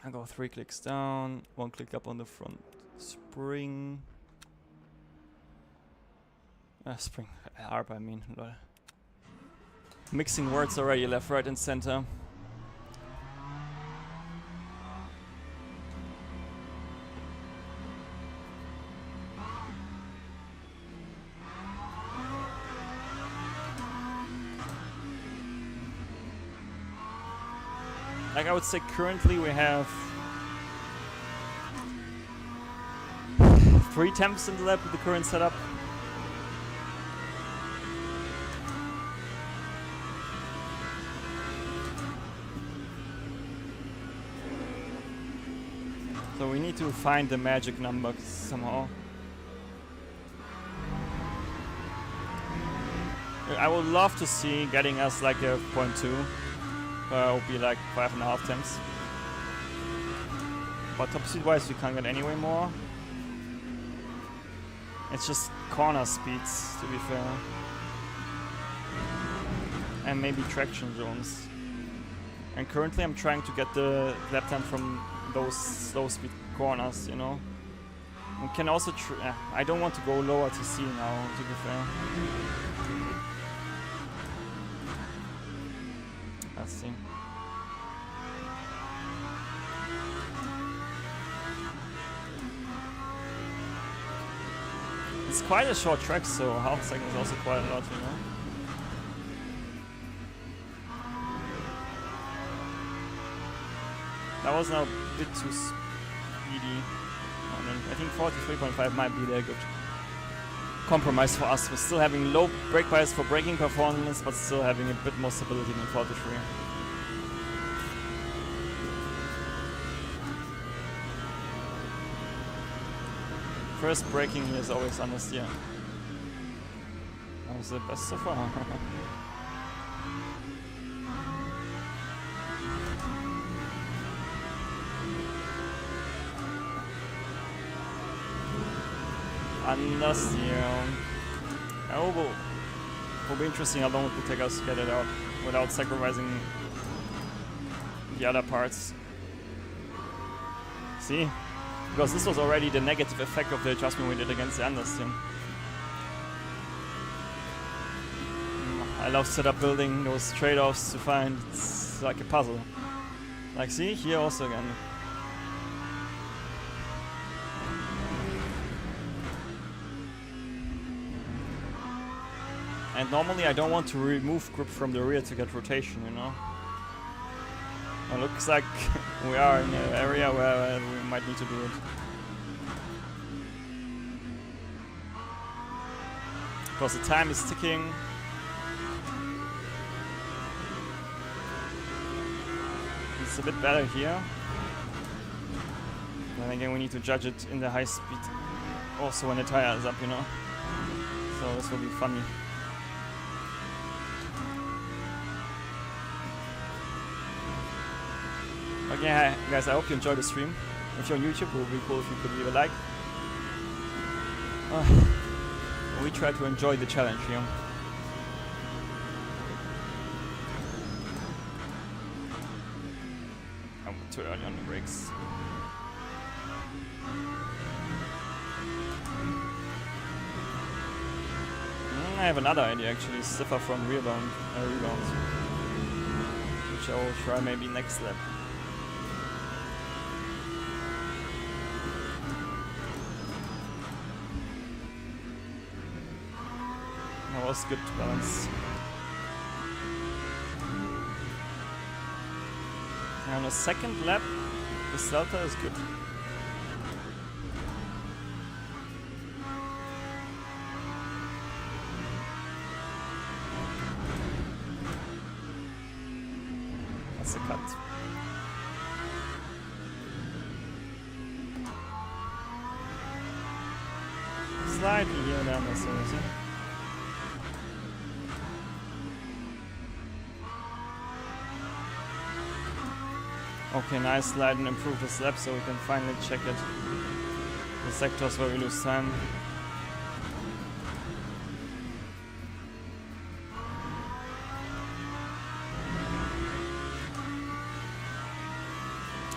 I go 3 clicks down, 1 click up on the front spring. Spring, harp I mean. Lol. Mixing words already, left, right, and center. Like I would say currently we have 3 temps in the lap with the current setup. So we need to find the magic number somehow. I would love to see getting us like a 0.2. Would be like 5.5 temps. But top speed wise we can't get anyway more. It's just corner speeds to be fair. And maybe traction zones. And currently I'm trying to get the lap time from those slow speed corners, you know. We can also I don't want to go lower TC now, to be fair. Let's see. It's quite a short track, so half a second is also quite a lot, you know. That was now a bit too speedy. I think 43.5 might be a good compromise for us. We're still having low brake bias for braking performance, but still having a bit more stability than 43. First braking here is always understeer. That was the best so far. Understeer. Oh, will be interesting how long it will take us to get it out without sacrificing the other parts. See? Because this was already the negative effect of the adjustment we did against the understeer. I love setup building those trade-offs to find. It's like a puzzle. Like, see, here also again. And normally I don't want to remove grip from the rear to get rotation, you know? It looks like we are in an area where we might need to do it. Because the time is ticking. It's a bit better here. Then again, we need to judge it in the high speed. Also when the tire is up, you know? So this will be funny. Okay, hi, guys, I hope you enjoyed the stream. If you're on YouTube, it would be cool if you could leave a like. We try to enjoy the challenge here. I'm too early on the brakes. I have another idea actually, stiffer from rebound, which I will try maybe next lap. That was good balance. And on the second lap, the Delta is good. That's a cut. Slightly here and down, that's easy. Okay, nice slide and improve the slap so we can finally check it. The sectors where we lose time.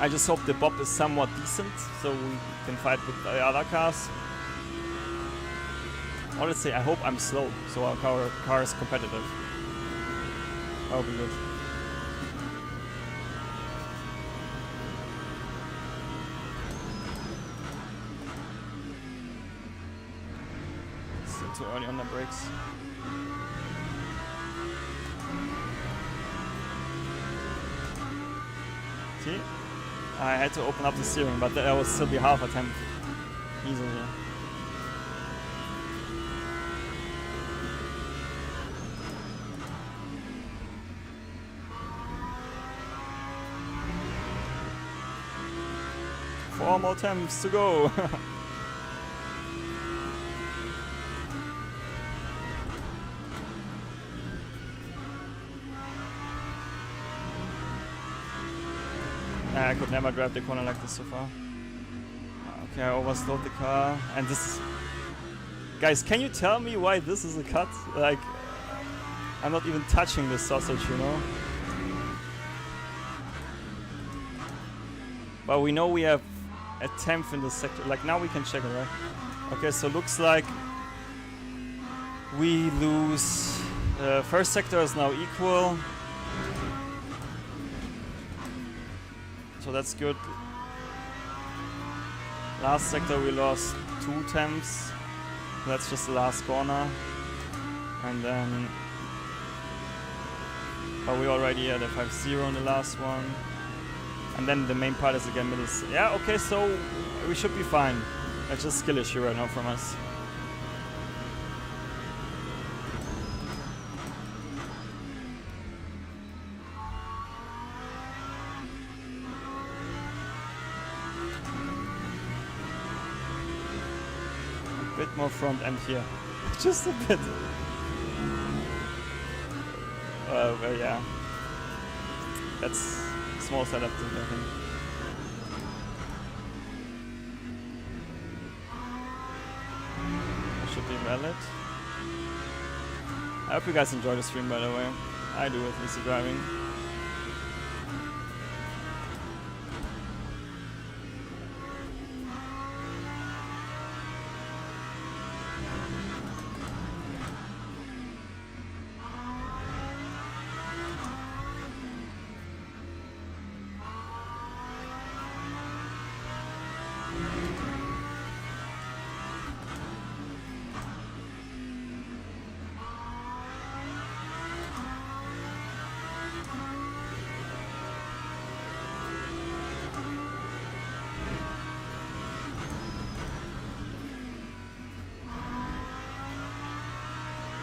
I just hope the bob is somewhat decent so we can fight with the other cars. Honestly, I hope I'm slow so our car is competitive. That would be good. Still too early on the brakes. See? I had to open up the steering, but that will still be half a tenth. Easily. Four more attempts to go. I could never drive the corner like this so far. Okay, I overslowed the car, and this is... Guys, can you tell me why this is a cut? Like, I'm not even touching this sausage, you know? But we know we have a 10th in the sector. Like, now we can check it, right? Okay, so looks like we lose... first sector is now equal. So that's good. Last sector we lost 2 tenths. That's just the last corner. And then... But we already had a 5-0 in the last one. And then the main part is again middle. Yeah, okay, so we should be fine. That's just a skill issue right now from us. A bit more front end here. Just a bit. Well, yeah. That's small setup thing, I think. That should be valid. I hope you guys enjoy the stream, by the way. I do with Easy Driving.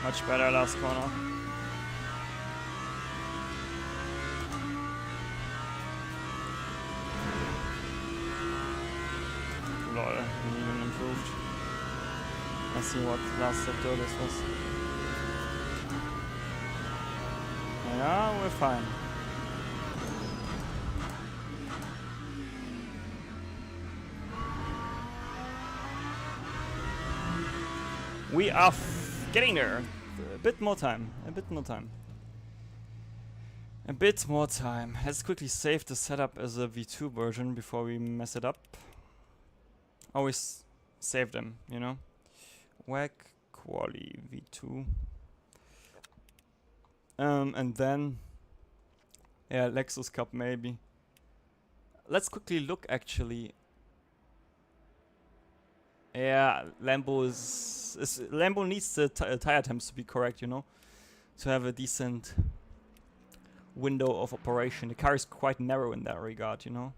Much better last corner. Lol, we even improved. Let's see what last sector this was. Yeah, we're fine. We are getting there. A bit more time. A bit more time. A bit more time. Let's quickly save the setup as a V2 version before we mess it up. Always save them, you know. WEC Quali V2. And then, yeah, Lexus Cup maybe. Let's quickly look actually. Yeah, Lambo Lambo needs the tire temps to be correct, you know, to have a decent window of operation. The car is quite narrow in that regard, you know.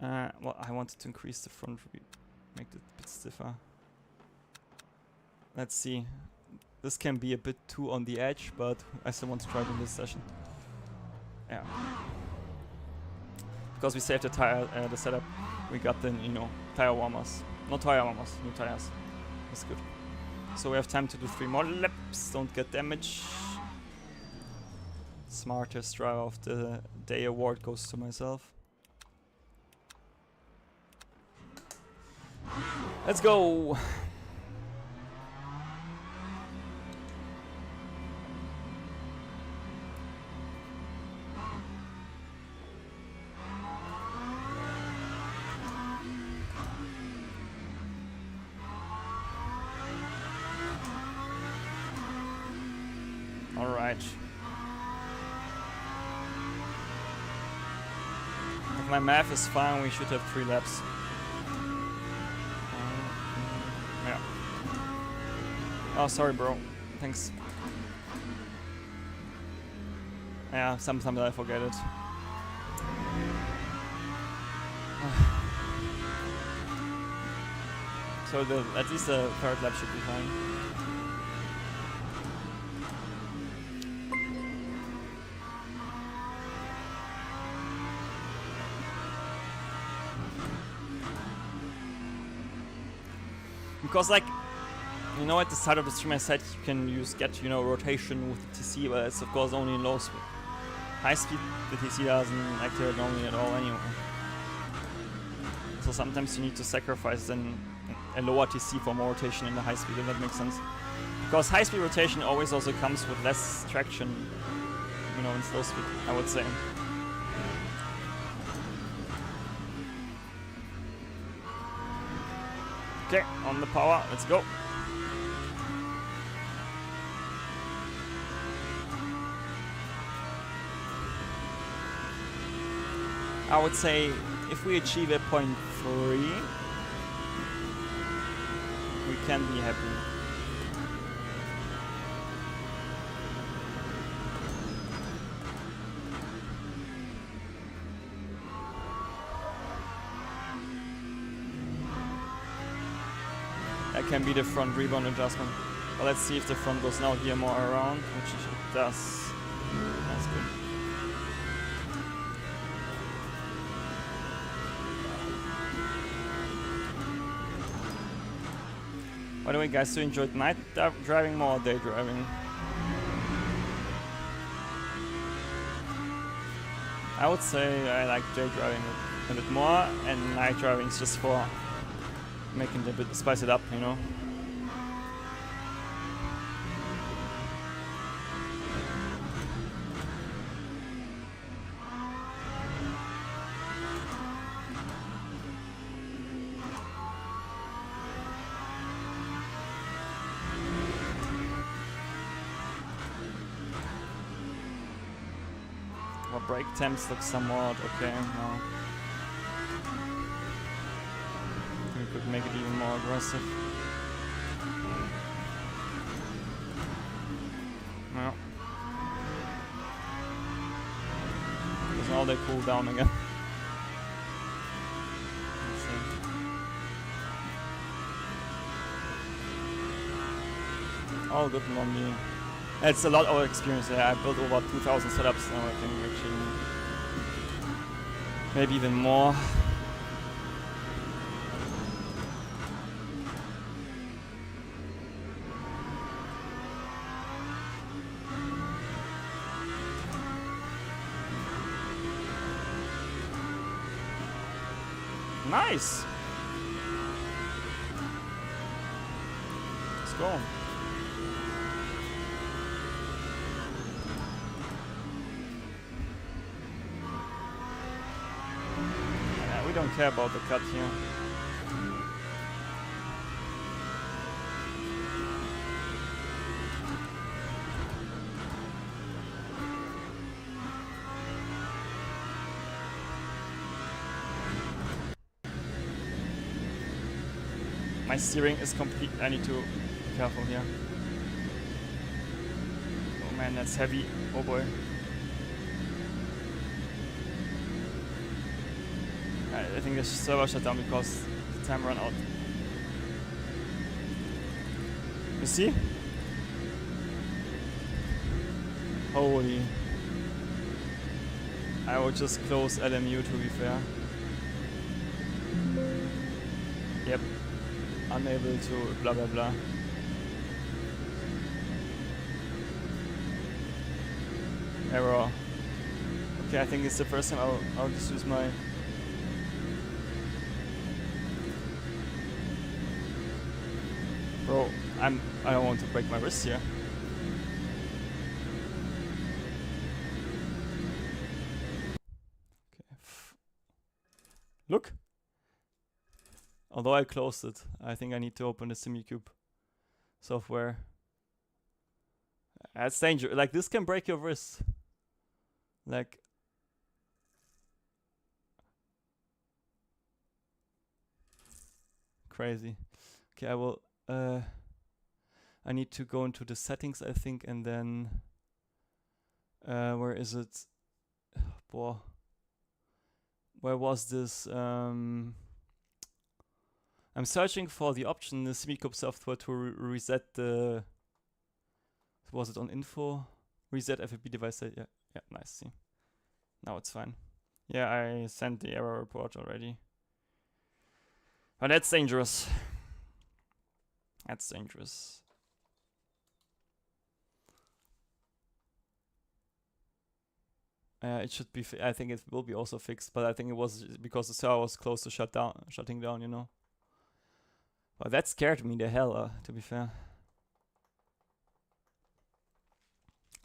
Well, I wanted to increase the front, make it a bit stiffer. Let's see. This can be a bit too on the edge, but I still want to try it in this session. Yeah. Because we saved the tire, the setup, we got the, you know, tire warmers. Not tire warmers, new tires. That's good. So we have time to do 3 more laps, don't get damage. Smartest driver of the day award goes to myself. Let's go! Alright. If my math is fine, we should have 3 laps. Yeah. Oh, sorry, bro. Thanks. Yeah, sometimes I forget it. So at least the 3rd lap should be fine. Because, like, you know, at the start of the stream I said you can get, you know, rotation with the TC, but it's of course only in low speed. High speed, the TC doesn't activate normally at all anyway. So sometimes you need to sacrifice then a lower TC for more rotation in the high speed, if that makes sense. Because high speed rotation always also comes with less traction, you know, in slow speed, I would say. Okay, on the power, let's go. I would say if we achieve a 0.3, we can be happy. That can be the front rebound adjustment. But let's see if the front goes now here more around, which it does. That's good. By the way, guys, do you enjoy night driving more or day driving? I would say I like day driving a bit more, and night driving is just for making it a bit, spice it up, you know. Our brake temps look somewhat okay now. We could make it even more aggressive. No. Because now they cool down again. Let's see. All good on me. It's a lot of experience there. I built over 2,000 setups now, I think, actually. Maybe even more. Nice! Let's go. Yeah, we don't care about the cut here. My steering is complete. I need to be careful here. Oh man, that's heavy. Oh boy. I think the server shut down because the time ran out. You see? Holy. I will just close LMU to be fair. Yep. Unable to blah blah blah. Error. Okay, I think it's the first time I'll just use my... Bro, I don't want to break my wrist here. Okay. Look! Although I closed it, I think I need to open the SimiCube software. That's dangerous. Like, this can break your wrist. Like... Crazy. Okay, I will... I need to go into the settings, I think, and then... where is it? Boah. Where was this? I'm searching for the option in the SimiCube software to reset the... Was it on info? Reset FFP device. Yeah, yeah, nice. See. Now it's fine. Yeah, I sent the error report already. But that's dangerous. That's dangerous. It should be. I think it will be also fixed, but I think it was because the server was close to shutting down. You know. Well, that scared me the hell. To be fair.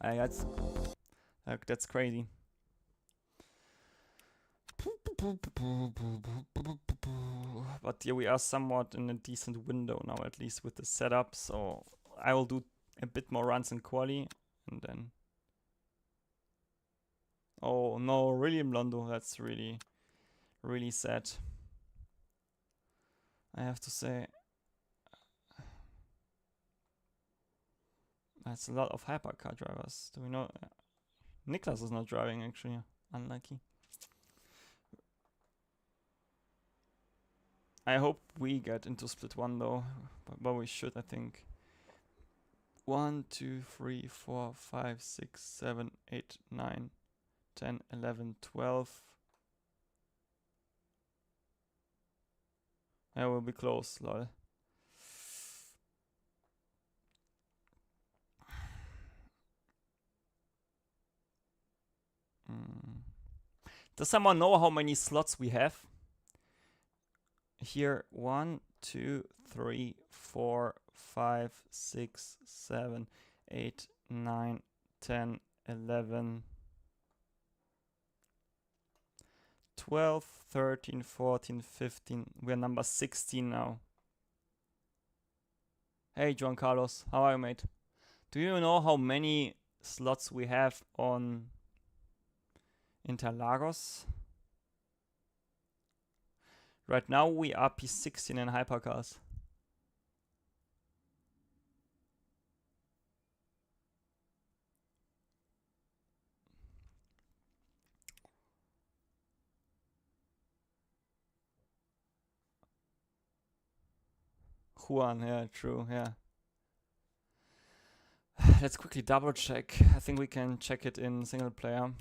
That's crazy. But yeah, we are somewhat in a decent window now, at least with the setup. So I will do a bit more runs in quali, and then... Oh no, really Blondo, that's really, really sad. I have to say. That's a lot of hypercar drivers. Do we know? Niklas is not driving actually. Unlucky. I hope we get into split 1 though, but we should, I think. 1, 2, 3, 4, 5, 6, 7, 8, 9, 10, 11, 12. I will be close, lol. Does someone know how many slots we have? Here, 1, 2, 3, 4, 5, 6, 7, 8, 9, 10, 11, 12, 13, 14, 15. We're number 16 now. Hey, Juan Carlos, how are you, mate? Do you know how many slots we have on Interlagos? Right now we are P16 in Hypercars. Juan, yeah, true, yeah. let's quickly double check. I think we can check it in single player.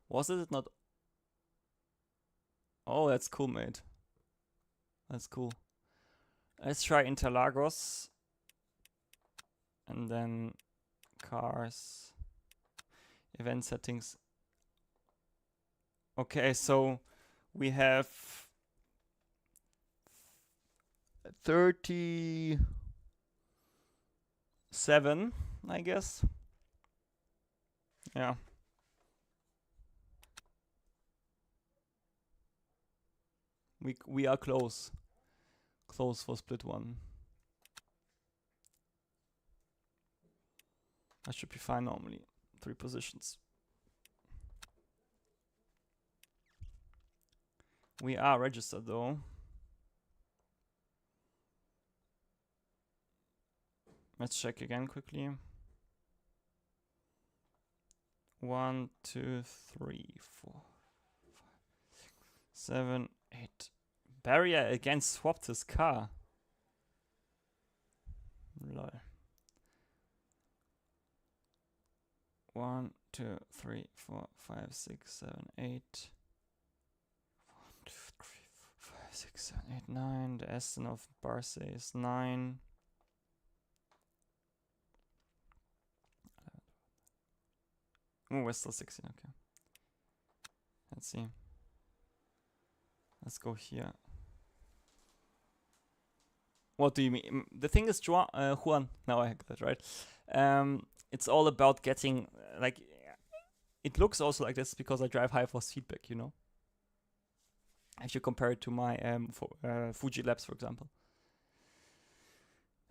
Was it not? Oh, that's cool, mate. That's cool. Let's try Interlagos. And then cars. Event settings. Okay, so we have 37, I guess. Yeah. We are close. Close for split one. That should be fine normally. 3 positions. We are registered though. Let's check again quickly. 1, 2, 3, 4, 5, 6, 7, 8. Barrier again swapped his car. Lol. 1, 2, 3, 4, 5, 6, 7, 8. 1, 2, 3, 4, 5, 6, 7, 8, 9. The Aston of Barca is 9. Oh, we're still 16, okay. Let's see. Let's go here. What do you mean? The thing is, Juan, now I got that right. It's all about getting, like, it looks also like this because I drive high force feedback, you know? If you compare it to my Fuji Labs, for example.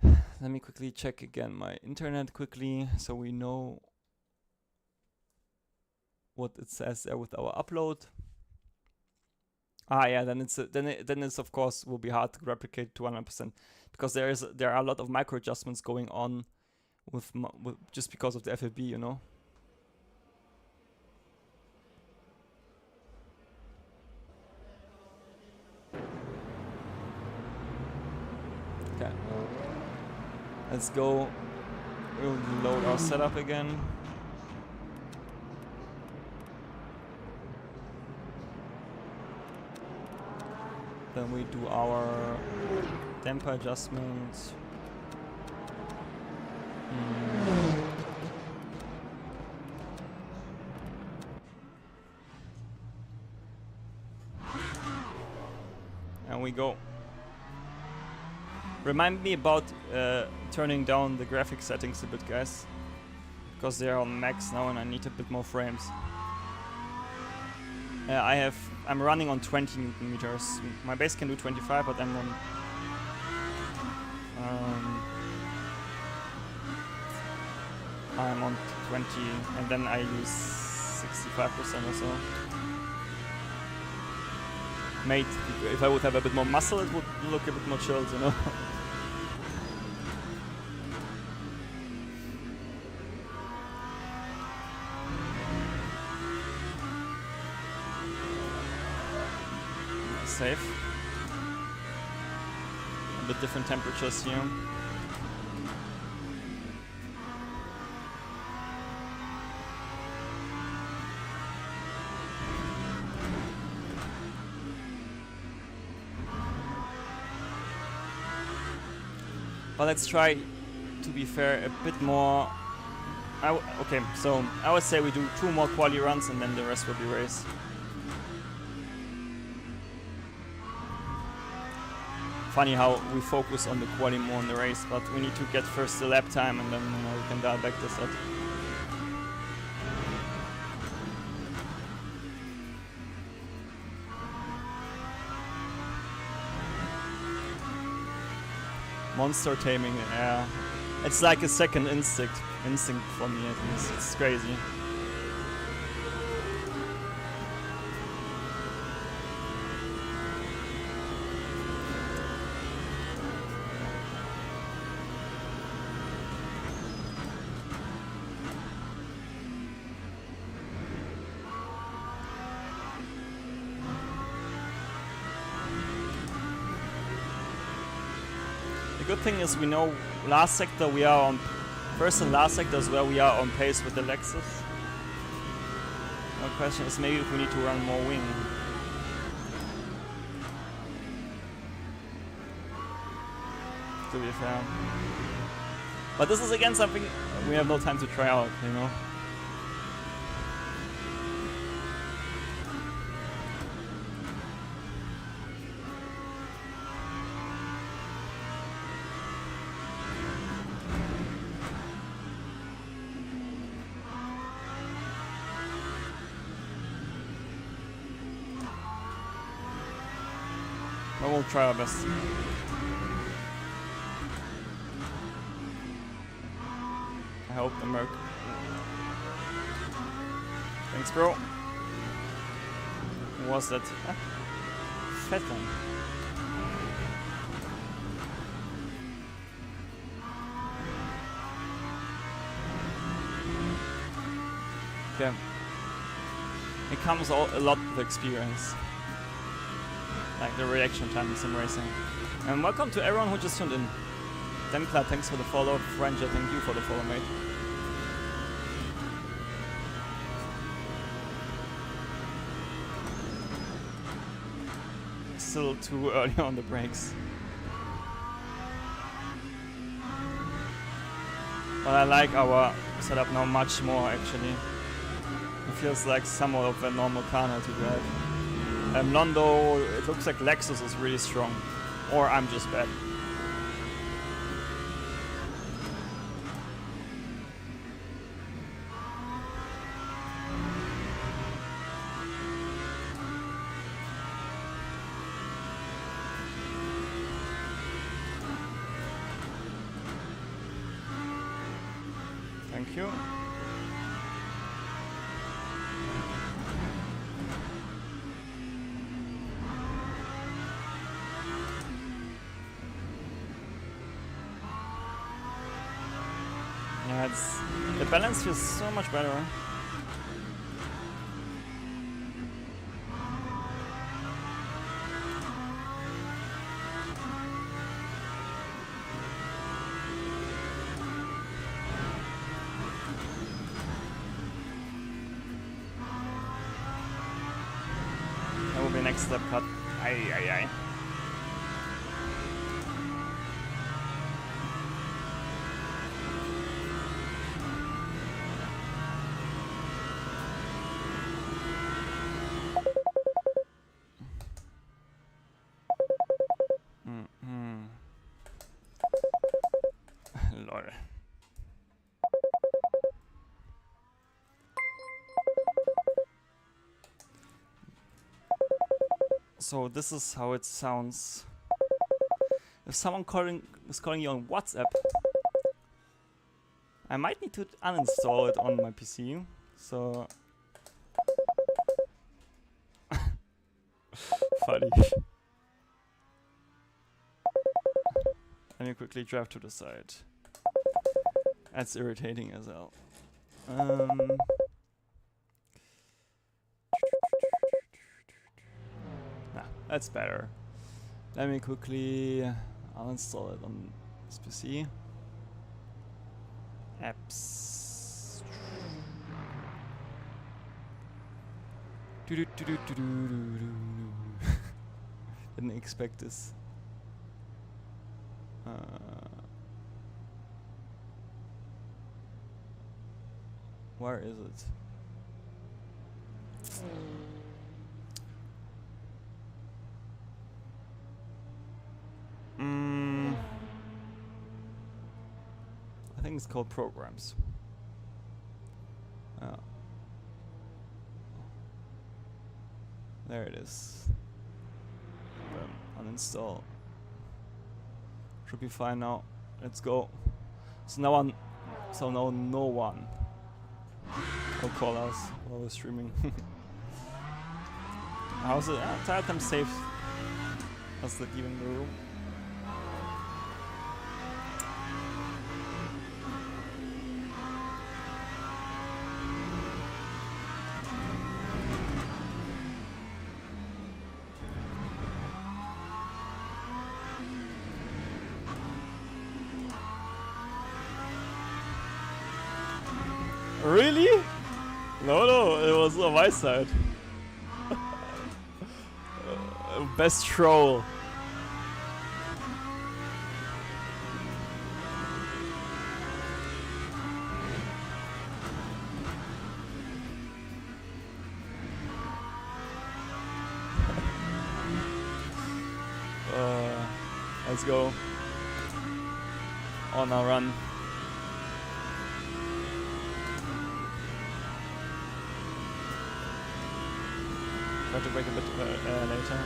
Let me quickly check again my internet quickly so we know what it says there with our upload. Ah, yeah, then it's of course will be hard to replicate to 100% because there are a lot of micro adjustments going on with just because of the FLB, you know. Okay, let's go. We'll load our setup again. Then we do our temper adjustments. And we go. Remind me about turning down the graphic settings a bit, guys, because they are on max now and I need a bit more frames. I'm running on 20 Newton meters. My base can do 25, but I'm on 20, and then I use 65% or so. Mate, if I would have a bit more muscle, it would look a bit more chilled, you know. Safe. A bit different temperatures here. But let's try to be fair a bit more. Okay, so I would say we do 2 more quali runs and then the rest will be race. Funny how we focus on the quali more in the race, but we need to get first the lap time and then we can dial back the set. Monster taming, yeah. It's like a second instinct for me at least. It's crazy. good thing is we know last sector we are on, first and last sectors where we are on pace with the Lexus. The question is maybe if we need to run more wing. To be fair. But this is again something we have no time to try out, you know. But we'll try our best. I hope the Merc. Thanks, bro. Who was that? Ah, Fetten. Okay. It comes a lot with experience. Like the reaction time in sim racing. And welcome to everyone who just tuned in. Demkla, thanks for the follow. Franger, thank you for the follow, mate. Still too early on the brakes. But I like our setup now much more, actually. It feels like somewhat of a normal car now to drive. Londo, it looks like Lexus is really strong. Or I'm just bad. Thank you. Yeah, the balance feels so much better. That will be next step cut. Aye, aye, aye. Lol. So this is how it sounds. If someone is calling you on WhatsApp, I might need to uninstall it on my PC. So funny. Let me quickly drive to the side. That's irritating as hell. Nah, that's better. Let me quickly uninstall it on this PC. Apps. Didn't expect this. Where is it? I think it's called programs. There it is. Uninstall. Should be fine now. Let's go. So now no one will call us while we're streaming. How's it? Tell them safe. How's that even the room? Really? No, it was on my side. Best troll. Let's go. On our run. Try to break a bit later.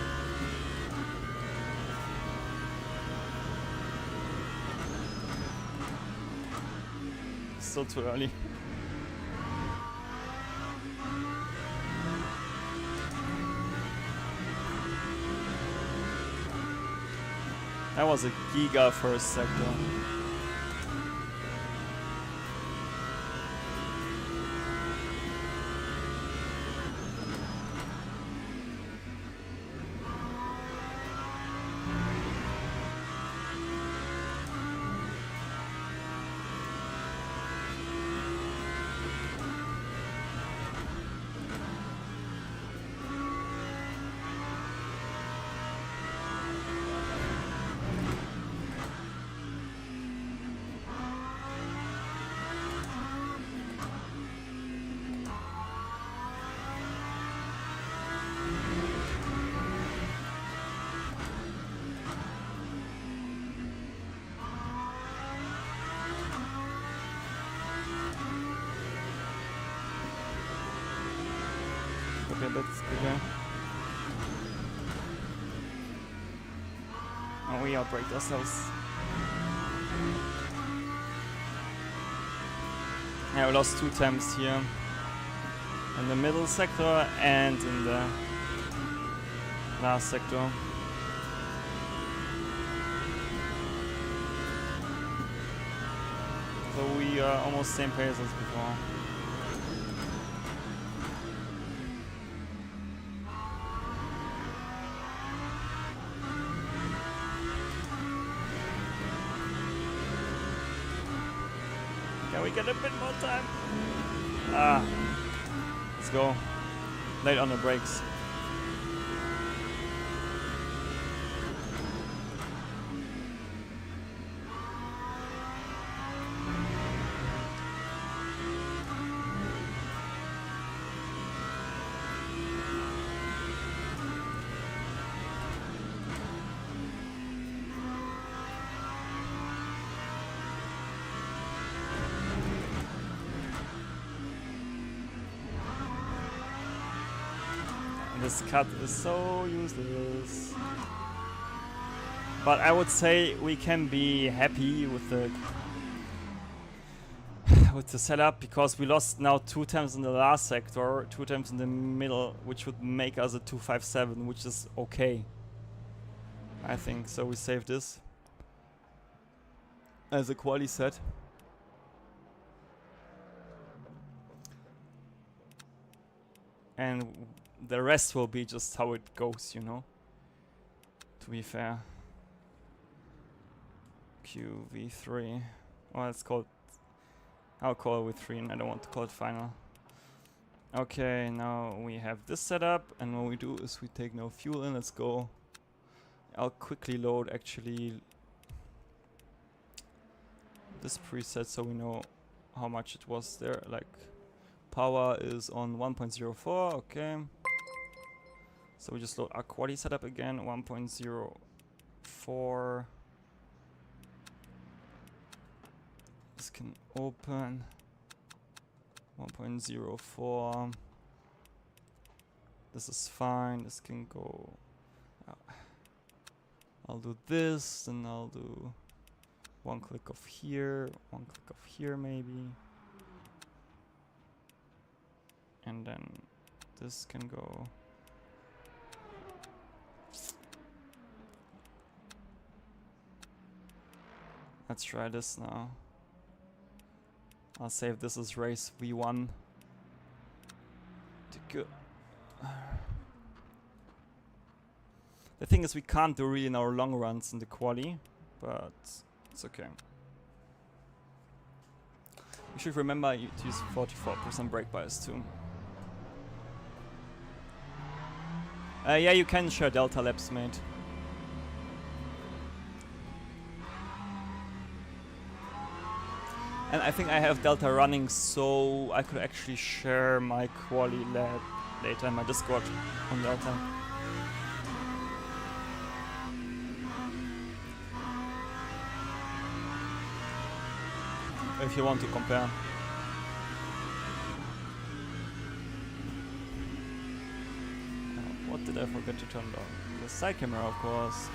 Still too early. That was a giga first sector. Okay, that's bigger. Oh, we outbreak ourselves. Yeah, we lost 2 times here. In the middle sector and in the last sector. So we are almost same pace as before. Can we get a bit more time? Ah, let's go. Late on the brakes. This cut is so useless. But I would say we can be happy with the setup because we lost now 2 times in the last sector, 2 times in the middle, which would make us a 257, which is okay. I think so. We save this as a quali set. And the rest will be just how it goes, you know, to be fair. QV3. Well, it's called... I'll call it V3 and I don't want to call it final. Okay, now we have this setup and what we do is we take no fuel in. Let's go. I'll quickly load actually this preset so we know how much it was there. Like power is on 1.04, okay. So we just load our quali setup again, 1.04. This can open 1.04. This is fine. This can go. I'll do this, then I'll do 1 click of here, 1 click of here maybe, and then this can go. Let's try this now. I'll save this as race V1 to go. The thing is we can't do really in our long runs in the quali, but it's okay. You should remember to use 44% brake bias too. Yeah, you can share delta laps, mate. And I think I have delta running, so I could actually share my quali lap later in my Discord on delta. If you want to compare. What did I forget to turn down? The side camera, of course.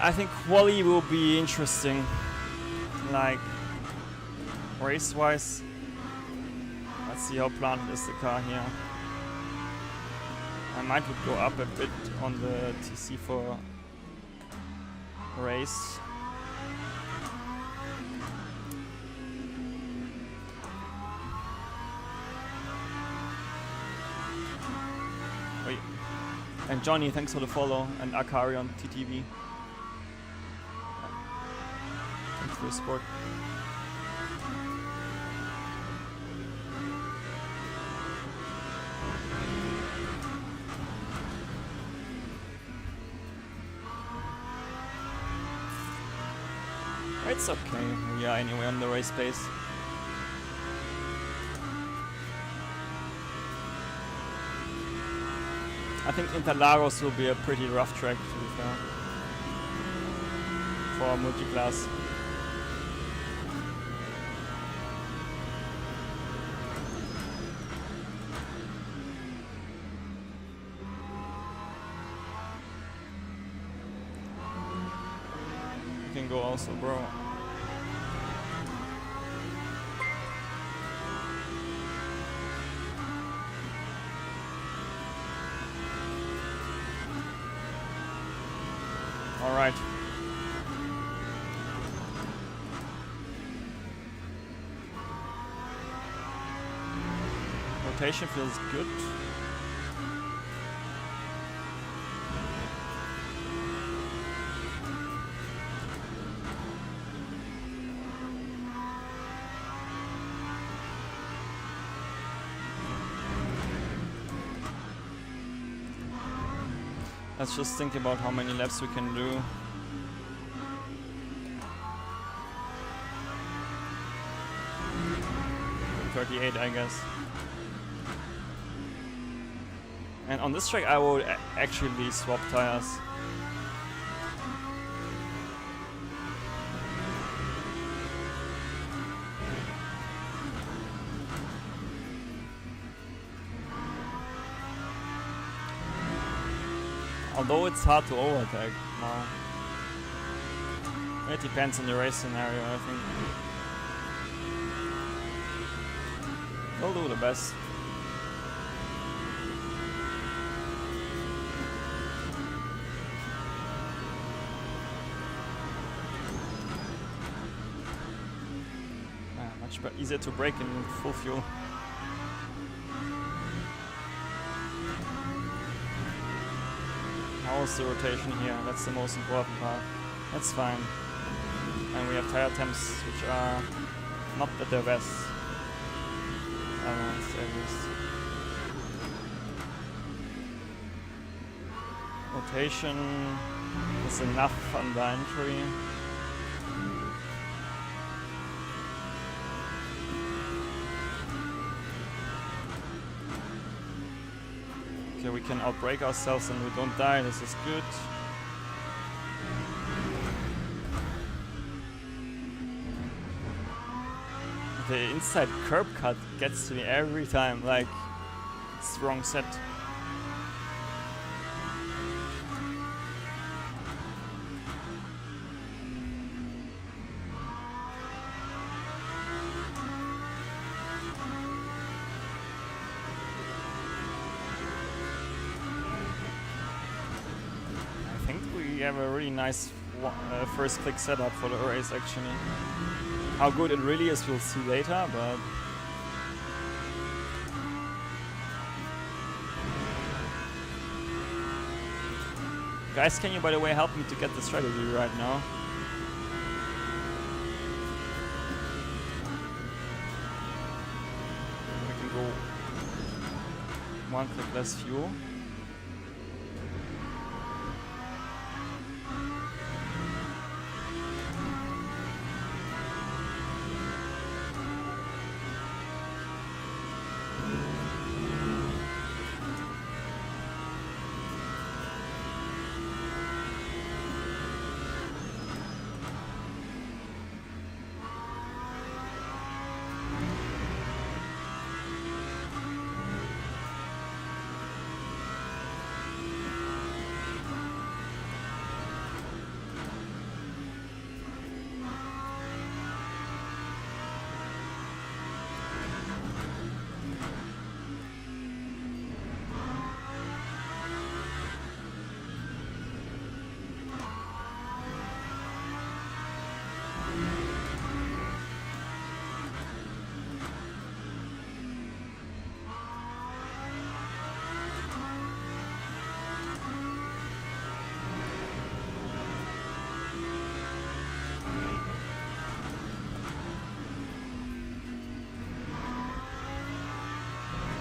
I think quali will be interesting, like race-wise. Let's see how planted is the car here. I might would go up a bit on the TC for race. Wait. And Johnny, thanks for the follow, and Akari on TTV. Thanks for the support. It's okay, we are anyway on the race pace. I think Interlagos will be a pretty rough track, to be fair, for Multiclass. You can go also, bro. All right. Rotation feels good. Let's just think about how many laps we can do. .38, I guess. And on this track I would actually swap tires. Although it's hard to overtake now. It depends on the race scenario, I think. We'll do the best. Much easier to brake in full fuel. How's the rotation here? That's the most important part. That's fine. And we have tire temps which are not at their best. Rotation is enough on the entry. Okay, we can outbrake ourselves and we don't die, this is good. The inside curb cut gets to me every time, like it's wrong set. I think we have a really nice first click setup for the race actually. How good it really is, we'll see later, but Guys, can you, by the way, help me to get the strategy right now? We can go 1 click less fuel.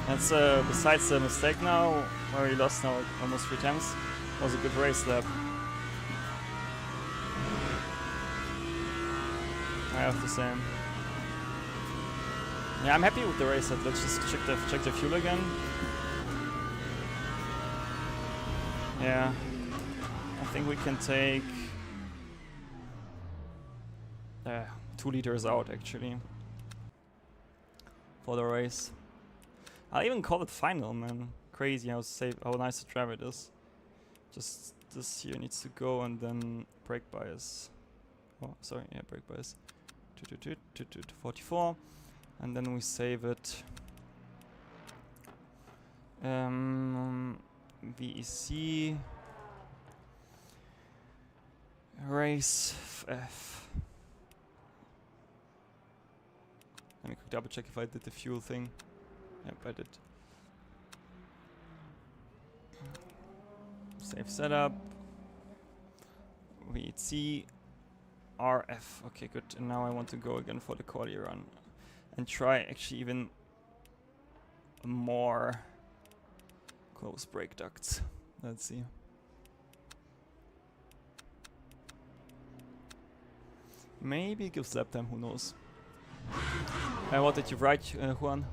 That's besides the mistake now, where we lost now almost 3 times, was a good race lap. I have the same. Yeah, I'm happy with the race lap. Let's just check the fuel again. Yeah, I think we can take 2 liters out actually for the race. I'll even call it final, man. Crazy how safe, how nice the drive it is. Just this here needs to go, and then brake bias. Oh, sorry, yeah, brake bias. 44, and then we save it. VEC race F. Let me quick double check if I did the fuel thing. Yep, I did. Save setup. VEC RF. Okay, good. And now I want to go again for the quali run and try actually even more close brake ducts. Let's see. Maybe it gives lap time, who knows. What did you write, Juan?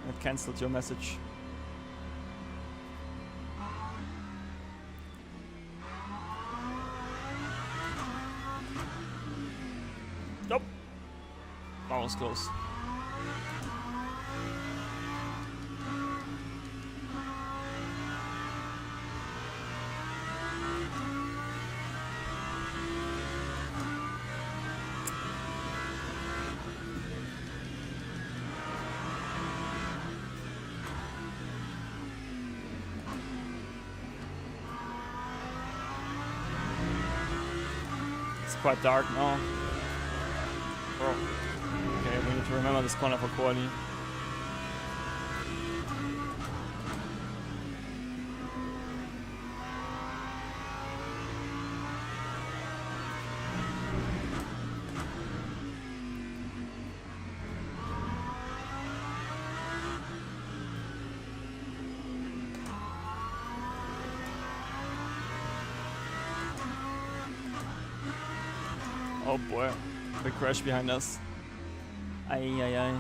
It cancelled your message. Nope. That was close. Quite dark now. Bro. Okay, we need to remember this corner for quali. Oh boy, big crash behind us. Ay, ay, ay.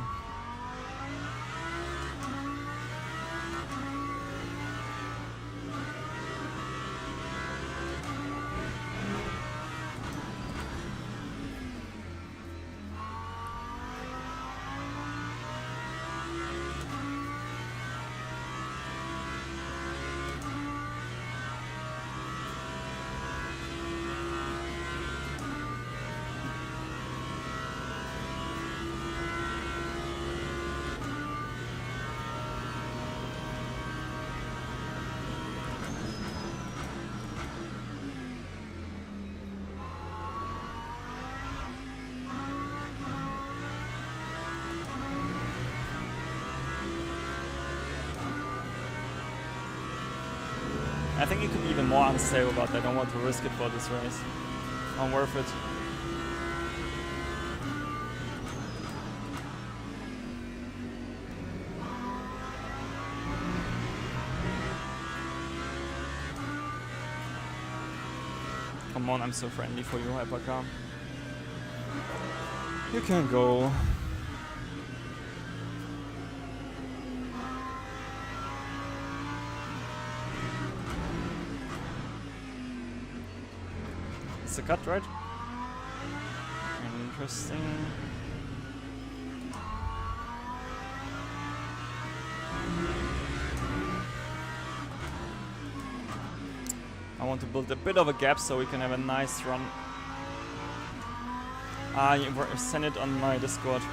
I think it could be even more unstable, but I don't want to risk it for this race. Not worth it. Come on, I'm so friendly for you, Hypercar. You can go. It's a cut, right? Interesting. I want to build a bit of a gap so we can have a nice run. You send it on my Discord.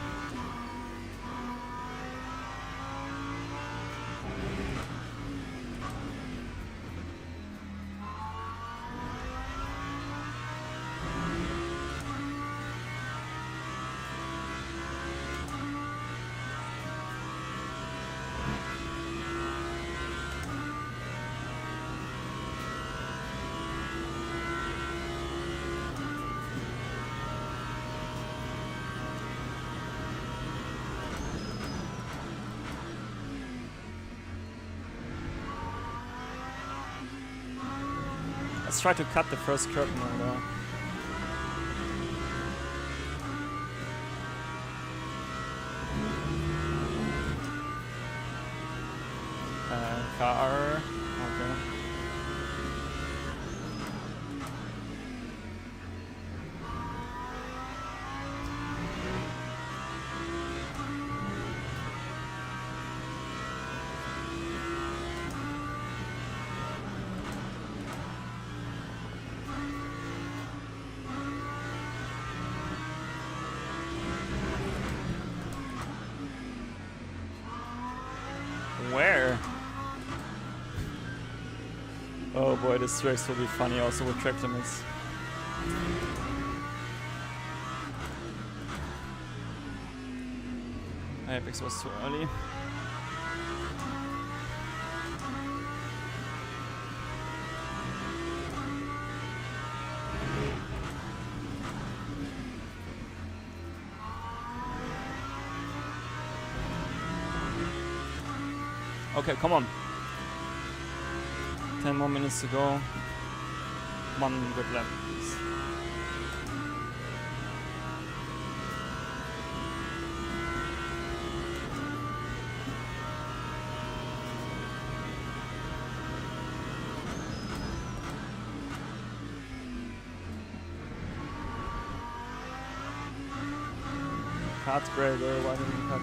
Let's try to cut the first curtain over there. Car. Okay. Where? Oh boy, this race will be funny also with track limits. Apex was too early. Okay, come on. 10 more minutes to go. One good lap, please. Cut, Brader, why didn't you cut?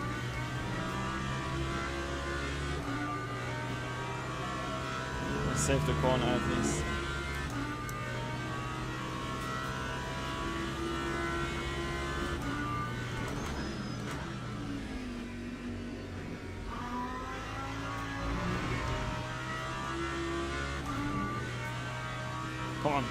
Save the corner at least. Come on.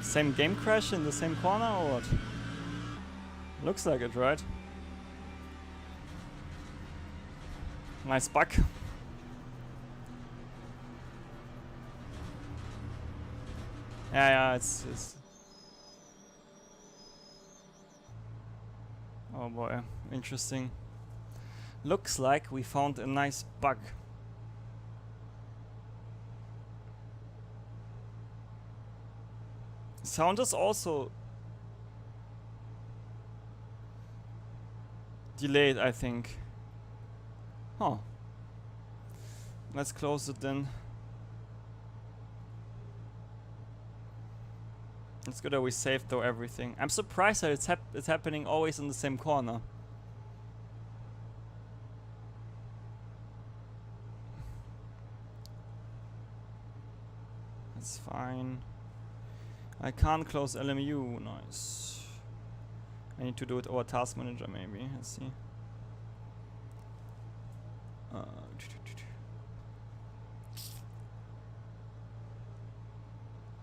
Same game crash in the same corner or what? Looks like it, right? Nice bug. Yeah, it's... Oh boy, interesting. Looks like we found a nice bug. Sound is also delayed, I think. Huh. Let's close it then. It's good that we saved though everything. I'm surprised that it's happening always in the same corner. That's fine. I can't close LMU. Nice. I need to do it over Task Manager maybe. Let's see.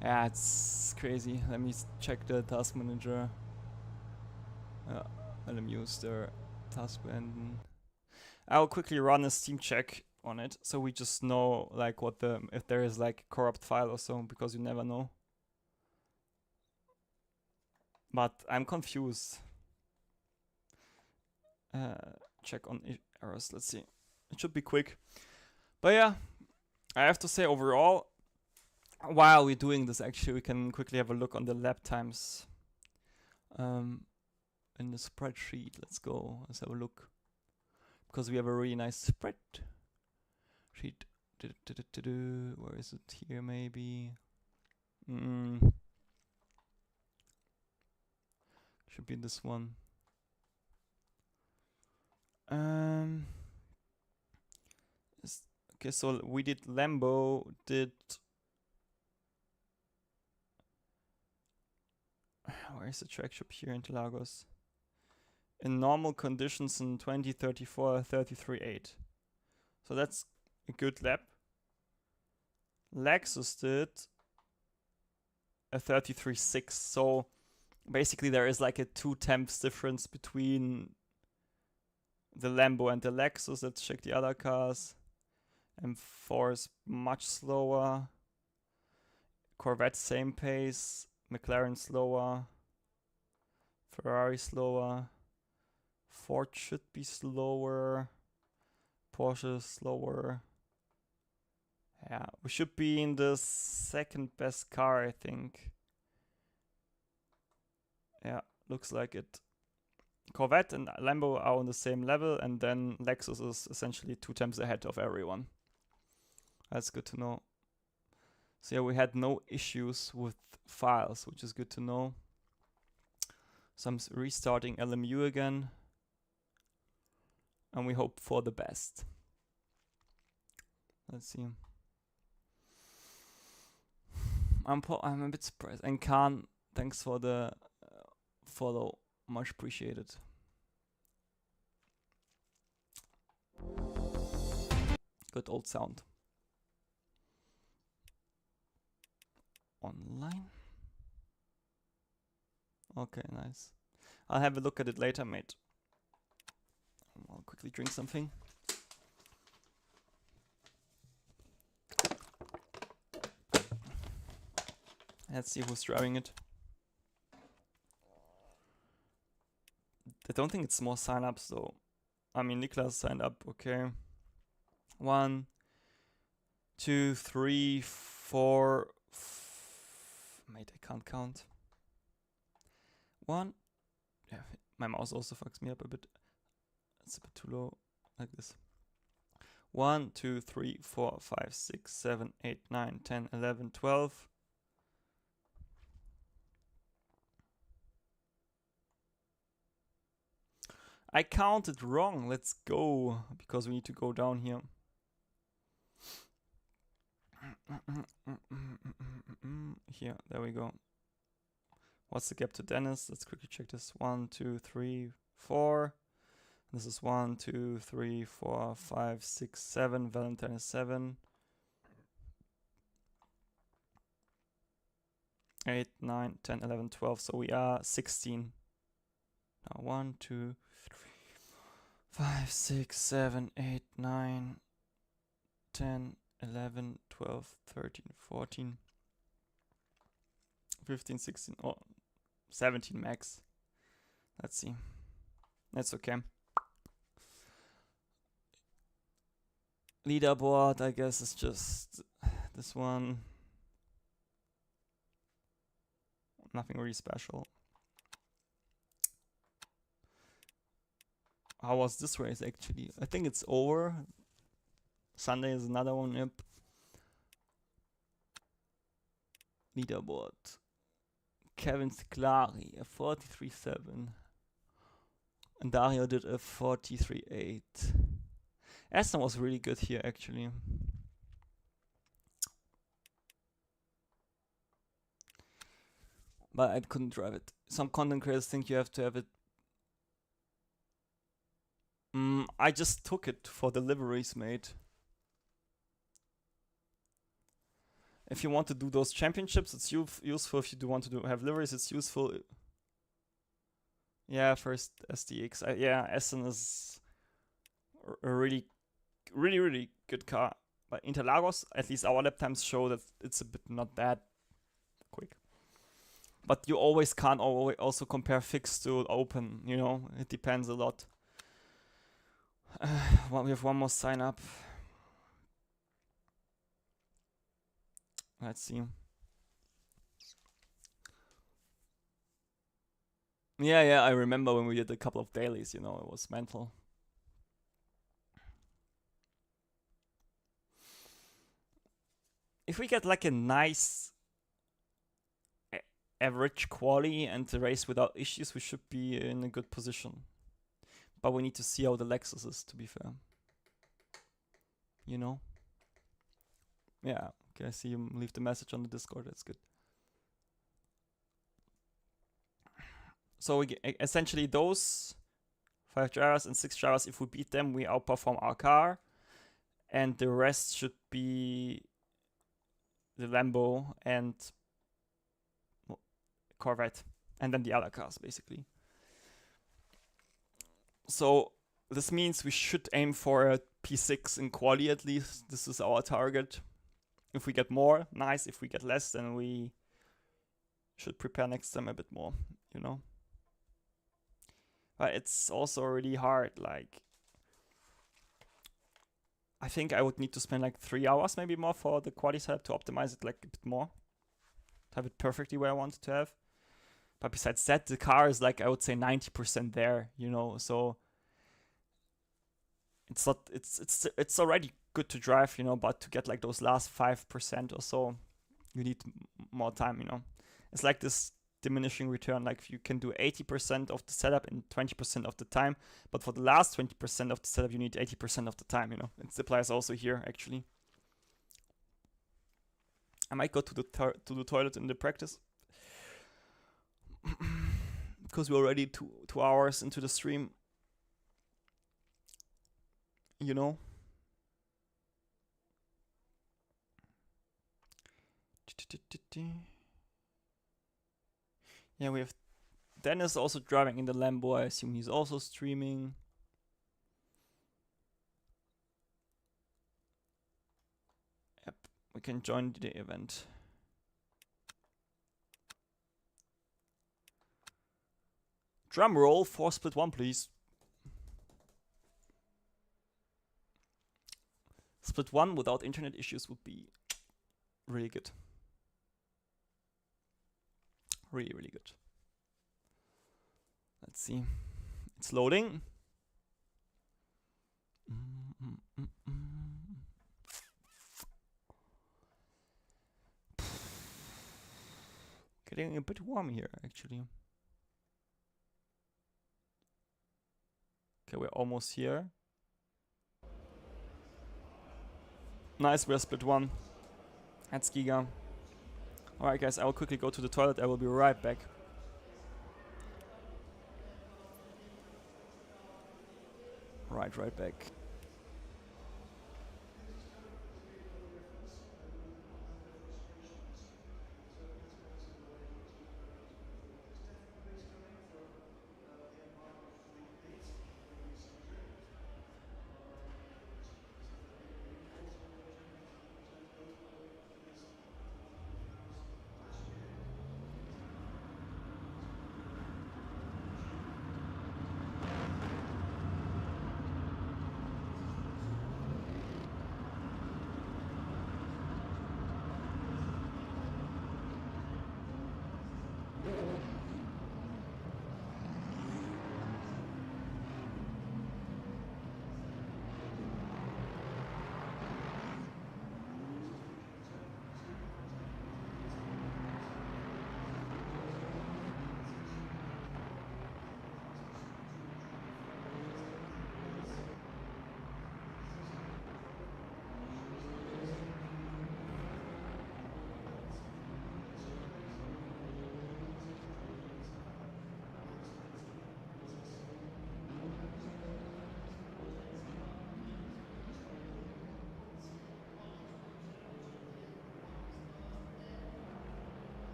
Yeah, it's crazy. Let me check the Task Manager. LMU's their task band. I'll quickly run a Steam check on it, so we just know like what if there is like a corrupt file or so, because you never know. But I'm confused. Check on errors. Let's see. It should be quick. But yeah, I have to say overall, while we're doing this, actually, we can quickly have a look on the lap times. In the spreadsheet, let's go. Let's have a look, because we have a really nice spreadsheet. Where is it? Here, maybe. Should be this one. Okay, so we did Lambo, where is the track shop here in Interlagos? In normal conditions in 2034, 33.8. So that's a good lap. Lexus did a 33.6. So basically there is like a 2/10 difference between the Lambo and the Lexus. Let's check the other cars. M4 is much slower. Corvette same pace. McLaren slower. Ferrari slower. Ford should be slower. Porsche slower. Yeah, we should be in the second best car, I think. Yeah, looks like it. Corvette and Lambo are on the same level, and then Lexus is essentially 2 times ahead of everyone. That's good to know. So yeah, we had no issues with files, which is good to know. So I'm restarting LMU again, and we hope for the best. Let's see. I'm a bit surprised. And Khan, thanks for the follow, much appreciated. Good old sound. Online. Okay, nice. I'll have a look at it later, mate. I'll quickly drink something. Let's see who's driving it. I don't think it's more sign-ups though. I mean, Niklas signed up, okay. 1, 2, 3, 4. Mate, I can't count. 1. Yeah, my mouse also fucks me up a bit. It's a bit too low, like this. 1, 2, 3, 4, 5, 6, 7, 8, 9, 10, 11, 12. I counted wrong. Let's go, because we need to go down here. Here, there we go. What's the gap to Dennis? Let's quickly check this. 1, 2, 3, 4. This is 1, 2, 3, 4, 5, 6, 7. Valentine is 7. 8, 9, 10, 11, 12. So we are 16. Now 1, 2, 3, 5, 6, 7, 8, 9, 10, 11, 12, 13, 14, 15, 16, oh, 17 max. Let's see. That's okay. Leaderboard, I guess, is just this one. Nothing really special. How was this race actually? I think it's over. Sunday is another one. Yep. Leaderboard. Kevin Sclari, a 43.7. And Dario did a 43.8. Aston was really good here actually. but I couldn't drive it. Some content creators think you have to have it. I just took it for deliveries, mate. If you want to do those championships, it's useful. If you do want to have liveries, it's useful. Yeah, first SDX. Yeah, Essen is a really good car. But Interlagos, at least our lap times show that it's a bit not that quick. But you always can't also compare fixed to open, you know? It depends a lot. Well, we have one more sign up. Let's see. Yeah, I remember when we did a couple of dailies, you know, it was mental. If we get like a nice average quali and the race without issues, we should be in a good position. But we need to see how the Lexus is, to be fair. You know? Yeah, okay, I see you leave the message on the Discord, that's good. So essentially those 5 drivers and 6 drivers, if we beat them, we outperform our car. And the rest should be the Lambo and Corvette. And then the other cars, basically. So this means we should aim for a P6 in quali at least. This is our target. If we get more, nice. If we get less, then we should prepare next time a bit more, you know? But it's also really hard, like... I think I would need to spend like 3 hours maybe more for the quali setup to optimize it like a bit more. To have it perfectly where I want it to have. But besides that, the car is like, I would say 90% there, you know, so... It's not, it's already good to drive, you know, but to get like those last 5% or so, you need more time, you know. It's like this diminishing return, like you can do 80% of the setup in 20% of the time, but for the last 20% of the setup, you need 80% of the time, you know. It applies also here, actually. I might go to the toilet in the practice. Because we're already 2 hours into the stream. You know? Yeah, we have Dennis also driving in the Lambo. I assume he's also streaming. Yep, we can join the event. Drum roll for split 1, please. Split 1 without internet issues would be really good. Really good. Let's see. It's loading. Getting a bit warm here, actually. Okay, we're almost here. Nice, we're split 1. That's Giga. Alright guys, I will quickly go to the toilet. I will be right back. Right back.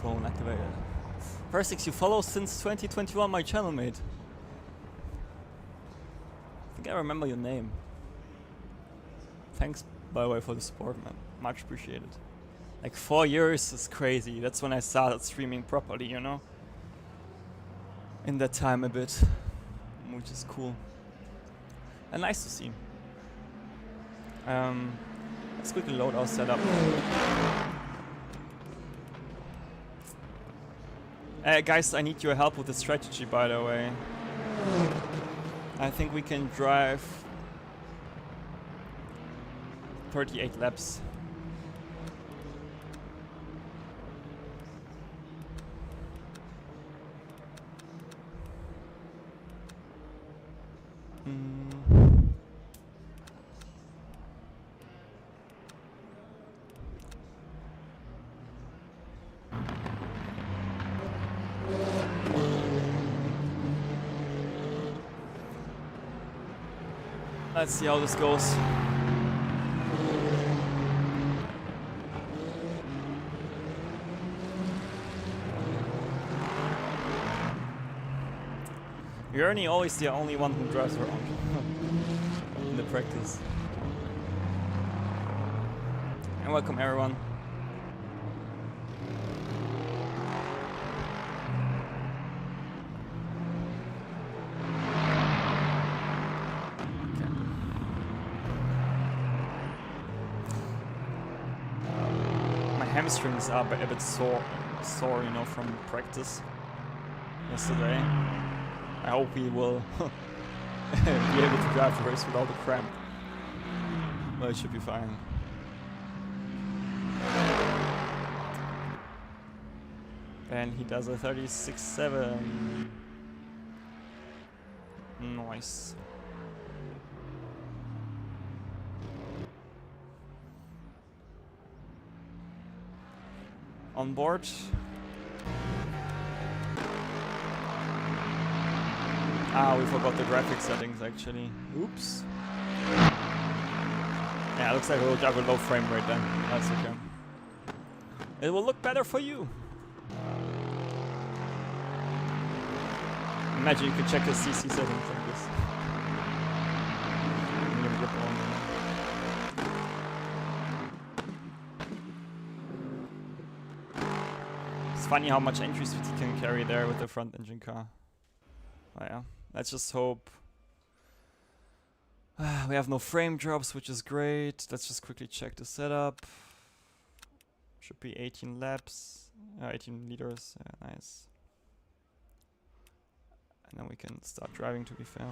microphone activated. First 6 you follow since 2021 my channel, mate. I think I remember your name. Thanks, by the way, for the support, man. Much appreciated. Like 4 years is crazy. That's when I started streaming properly, you know? In that time a bit. Which is cool. And nice to see. Let's quickly load our setup. Guys, I need your help with the strategy, by the way. I think we can drive 38 laps. Let's see how this goes. You're always the only one who drives around in the practice. And welcome everyone. Hamstrings are a bit sore, you know, from practice yesterday. I hope he will be able to drive the race without a cramp. Well, it should be fine. And he does a 36.7. Nice. On board. Ah, we forgot the graphic settings actually. Oops. Yeah, looks like we'll have a low frame rate then. That's okay. It will look better for you. Imagine you could check the CC settings like this. It's funny how much entry speed you can carry there with the front engine car. Oh yeah, let's just hope. We have no frame drops, which is great. Let's just quickly check the setup. Should be 18 laps, 18 liters, yeah, nice. And then we can start driving, to be fair.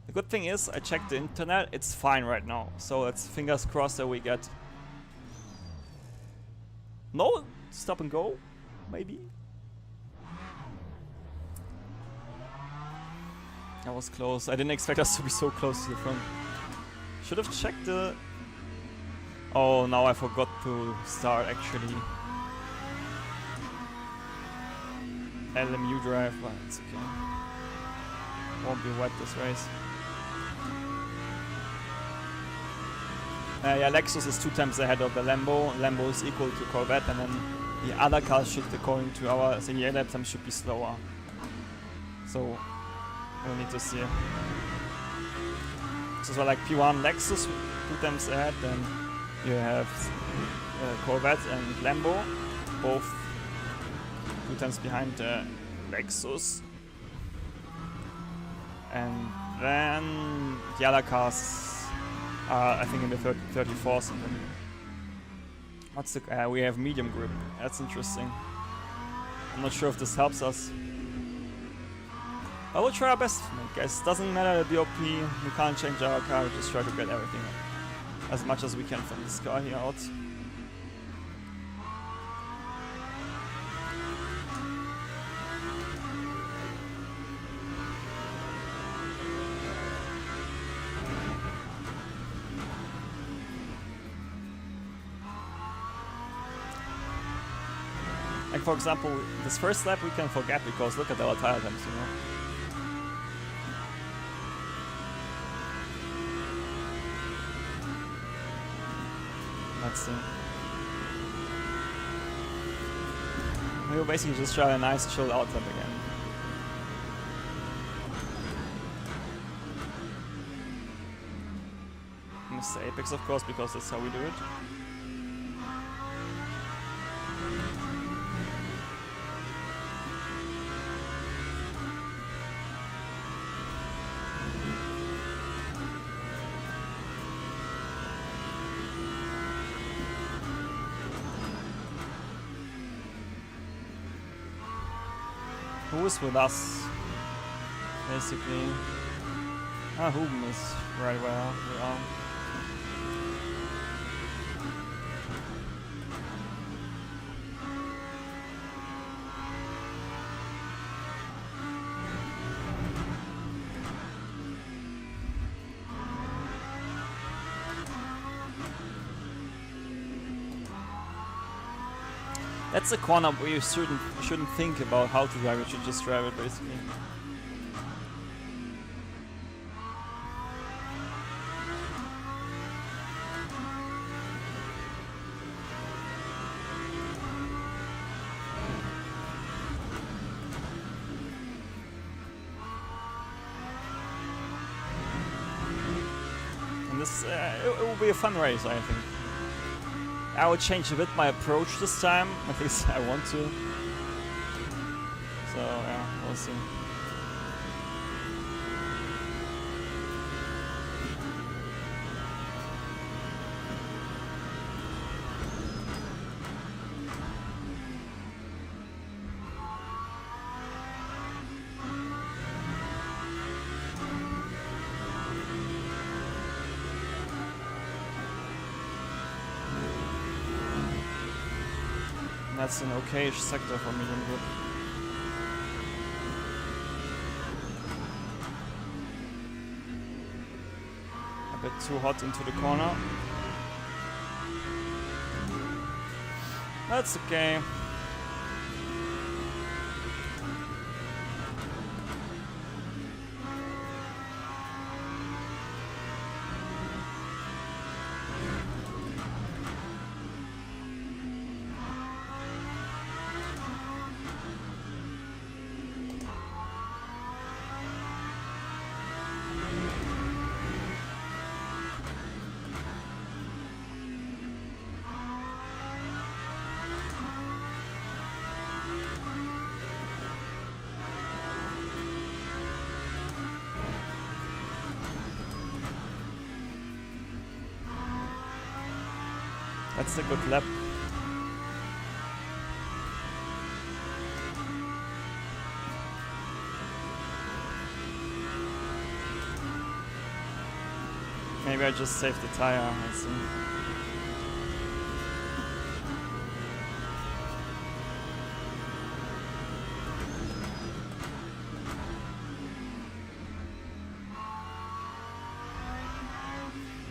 The good thing is, I checked the internet, it's fine right now. So let's fingers crossed that we get... No, stop and go, maybe? That was close. I didn't expect us to be so close to the front. Should have checked the... Oh, now I forgot to start actually. LMU drive, but it's okay. Won't be wet this race. Yeah, Lexus is 2 times ahead of the Lambo. Lambo is equal to Corvette, and then the other cars should, according to our single lap time, should be slower. So we'll need to see. So like P1 Lexus 2 times ahead, then you have Corvette and Lambo, both 2 times behind the Lexus. And then the other cars are, I think, in the 34th. And then what's the? We have medium grip. That's interesting. I'm not sure if this helps us. I will try our best, guys. Doesn't matter the BOP. We can't change our car. We just try to get everything as much as we can from this car here out. Like for example, this first lap we can forget because look at our tire temps, you know. Let's see. We will basically just try a nice chilled out lap again. Miss the apex, of course, because that's how we do it. Who is with us, basically? Huben is right where we are. That's a corner where you shouldn't think about how to drive it, you should just drive it basically. And this, it will be a fun race, I think. I will change a bit my approach this time, at least I want to. So yeah, we'll see. That's an okay-ish sector for medium grip. A bit too hot into the corner. That's okay. That's a good lap. Maybe I just saved the tire, let's see.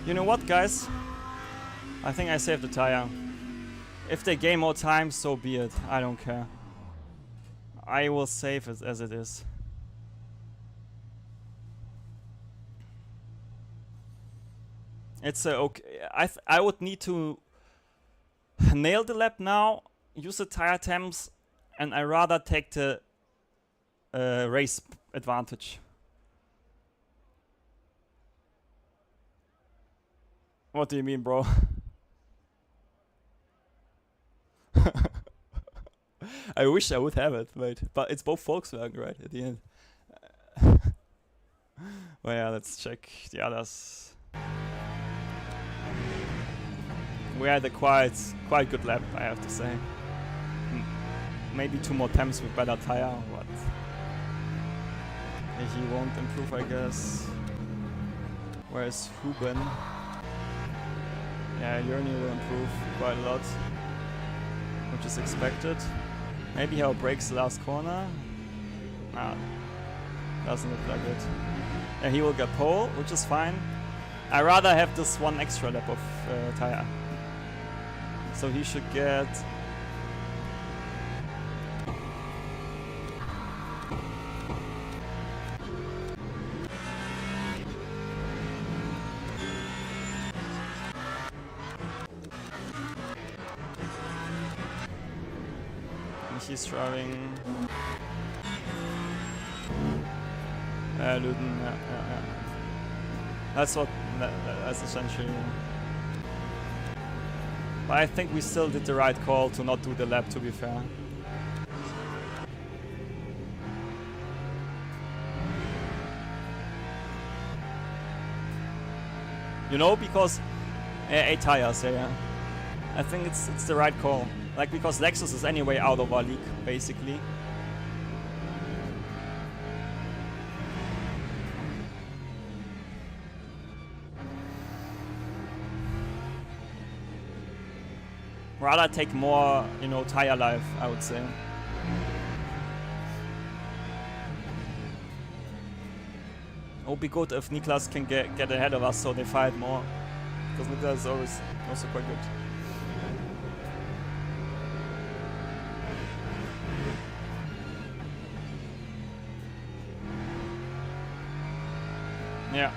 You know what, guys? I think I saved the tire. If they gain more time, so be it. I don't care. I will save it as it is. It's okay. I would need to nail the lap now, use the tire temps, and I rather take the race advantage. What do you mean, bro? I wish I would have it, but it's both Volkswagen, right, at the end. Well, yeah, let's check the others. We had a quite good lap, I have to say. Maybe 2 more temps with better tire, but he won't improve, I guess. Where's Huben? Yeah, Jörni will improve quite a lot, which is expected. Maybe he'll breaks the last corner. Nah, doesn't look like it. Yeah, he will get pole, which is fine. I rather have this 1 extra lap of tire. So he should get... he's driving. Luton, yeah. That's what, that's essentially. But I think we still did the right call to not do the lap, to be fair. You know, because 8 tires, yeah. I think it's the right call. Like, because Lexus is anyway out of our league, basically. Rather take more, you know, tire life, I would say. It would be good if Niklas can get ahead of us so they fight more. Because Niklas is always also quite good. Yeah.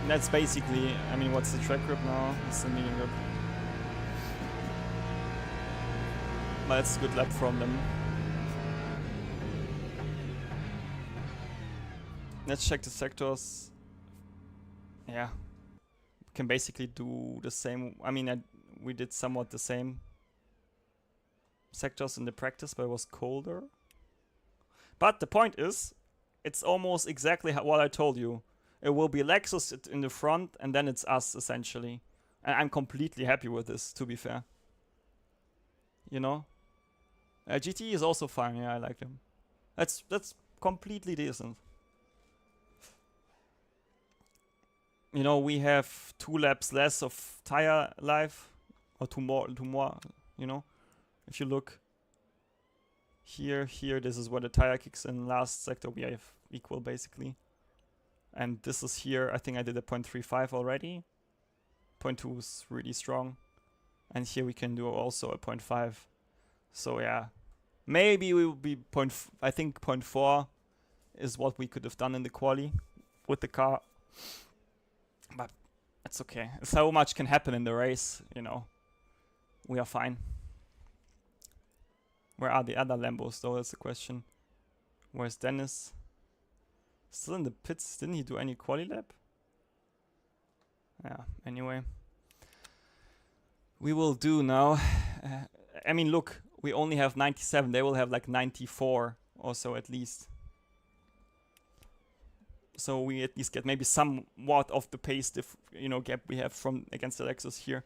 That's basically, I mean, what's the track grip now? It's the medium grip. But it's a good lap from them. Let's check the sectors. Yeah. We can basically do the same. I mean, we did somewhat the same sectors in the practice, but it was colder. But the point is, it's almost exactly what I told you. It will be Lexus in the front, and then it's us, essentially. And I'm completely happy with this, to be fair. You know? GT is also fine, yeah, I like him. That's completely decent. You know, we have 2 laps less of tire life. Or two more, you know? If you look here, this is where the tire kicks in. Last sector we have equal, basically. And this is here, I think I did a 0.35 already. 0.2 is really strong. And here we can do also a 0.5. So yeah, maybe we will be I think 0.4 is what we could have done in the quali with the car. But that's okay. So much can happen in the race, you know. We are fine. Where are the other Lambos though, that's the question. Where's Dennis? Still in the pits, didn't he do any quali lap? Yeah, anyway. We will do now. I mean, look, we only have 97. They will have like 94 or so at least. So we at least get maybe somewhat of the pace, you know, gap we have from against the Lexus here.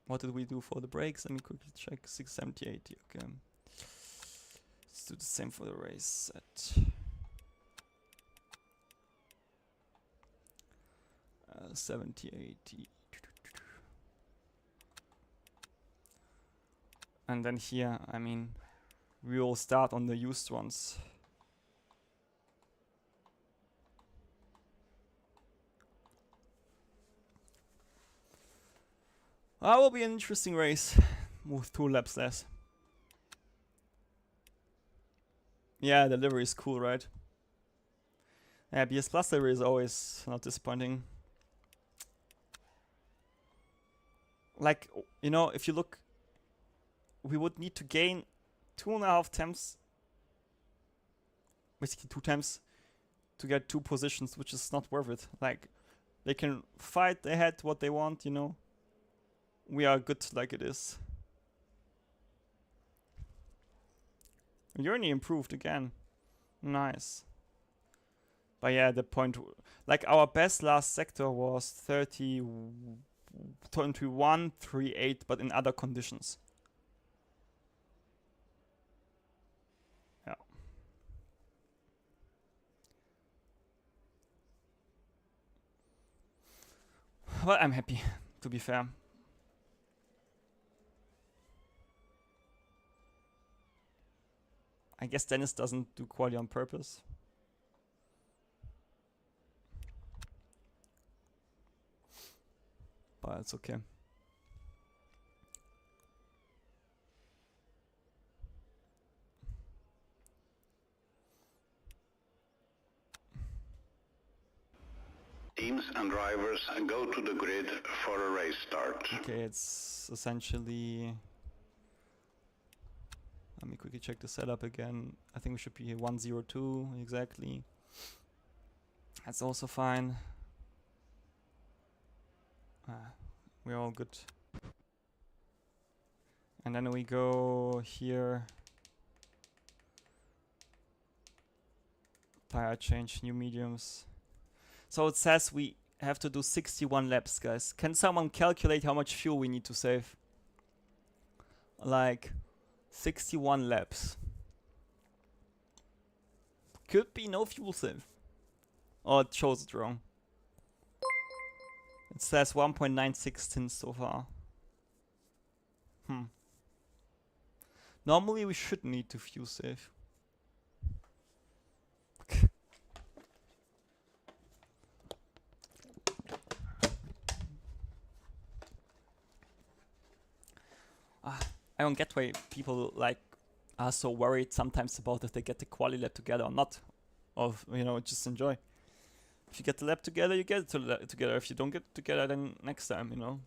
What did we do for the brakes? Let me quickly check. 670, 80. Okay. Let's do the same for the race set. 70, 80. And then here, I mean, we will start on the used ones. That will be an interesting race with 2 laps less. Yeah, the livery is cool, right? Yeah, BS Plus livery is always not disappointing. Like, you know, if you look, we would need to gain 2.5 temps, basically 2 temps, to get 2 positions, which is not worth it. Like, they can fight ahead what they want, you know. We are good like it is. Journey improved again. Nice. But yeah, the point, like our best last sector was 21.38, but in other conditions. Yeah. Well, I'm happy, to be fair. I guess Dennis doesn't do quali on purpose. But it's okay. Teams and drivers go to the grid for a race start. Okay, it's essentially... Let me quickly check the setup again. I think we should be 102 exactly. That's also fine. We're all good. And then we go here. Tire change, new mediums. So it says we have to do 61 laps, guys. Can someone calculate how much fuel we need to save? Like 61 laps. Could be no fuel save. Oh, it shows it wrong. It says 1.96 tins so far. Normally we should need to fuel save. I don't get why people like are so worried sometimes about if they get the quali lap together or not. Or, you know, just enjoy. If you get the lap together, you get it together. If you don't get it together, then next time, you know.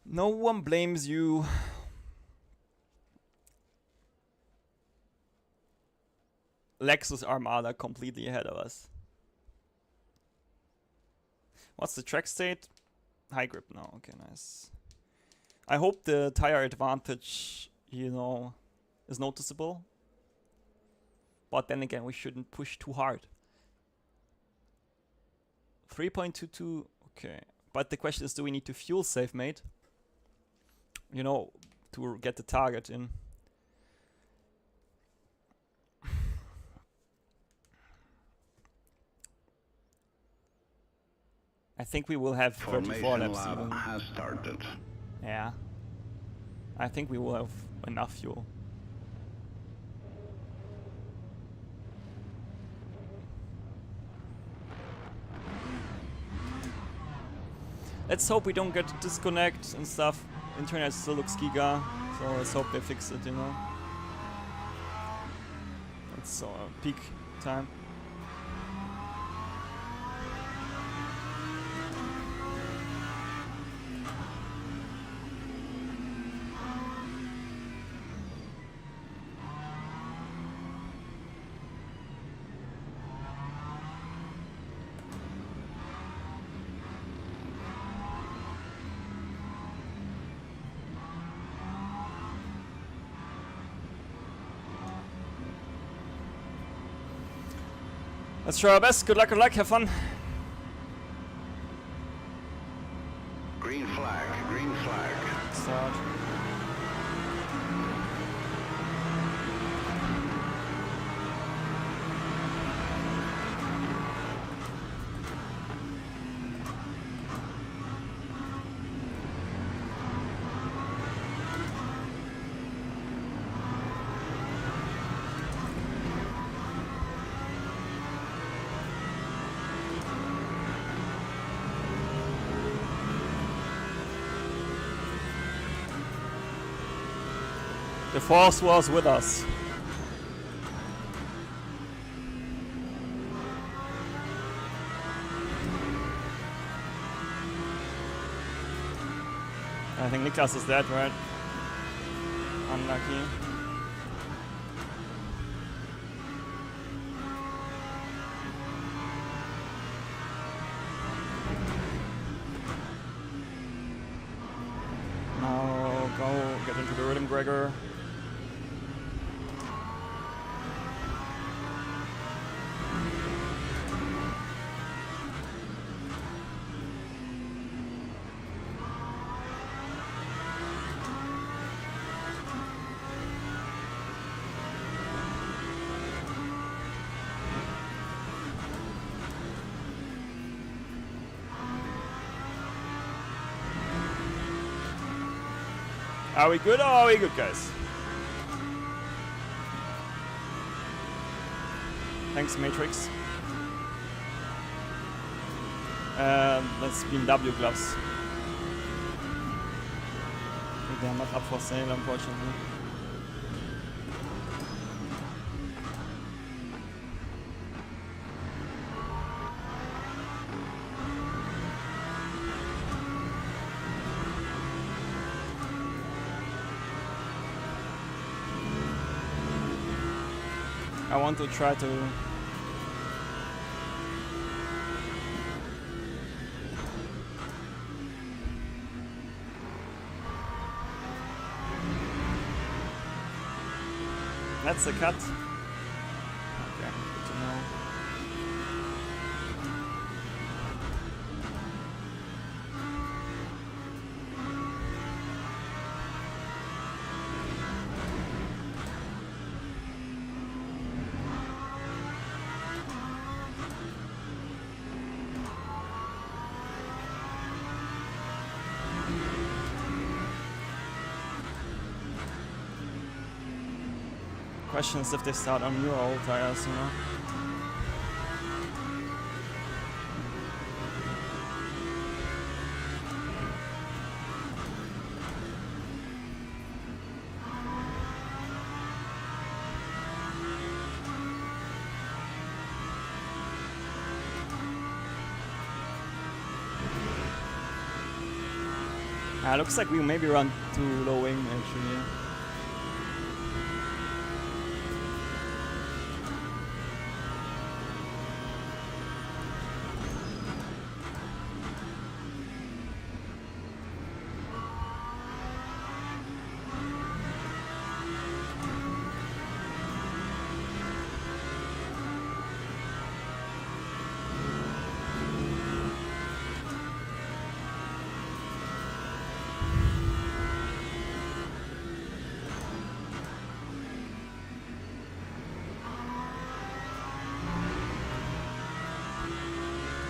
No one blames you. Lexus Armada completely ahead of us. What's the track state? High grip now. Okay, nice. I hope the tire advantage, you know, is noticeable. But then again, we shouldn't push too hard. 3.22, okay. But the question is, do we need to fuel save, mate? You know, to get the target in. I think we will have 34 laps even. Has started. Yeah. I think we will have enough fuel. Let's hope we don't get disconnect and stuff. Internet still looks giga, so let's hope they fix it, you know. It's peak time. Let's try our best. Good luck, have fun. Green flag, green flag. Start. The force was with us. I think Niklas is dead, right? Unlucky. Now go get into the rhythm, Gregor. Are we good or are we good, guys? Thanks, Matrix. Let's be in W gloves. They are not up for sale, unfortunately. I want to try to... That's a cut. Okay, good to know. Question is if they start on new or old tires, you know. Looks like we maybe run too low wing actually.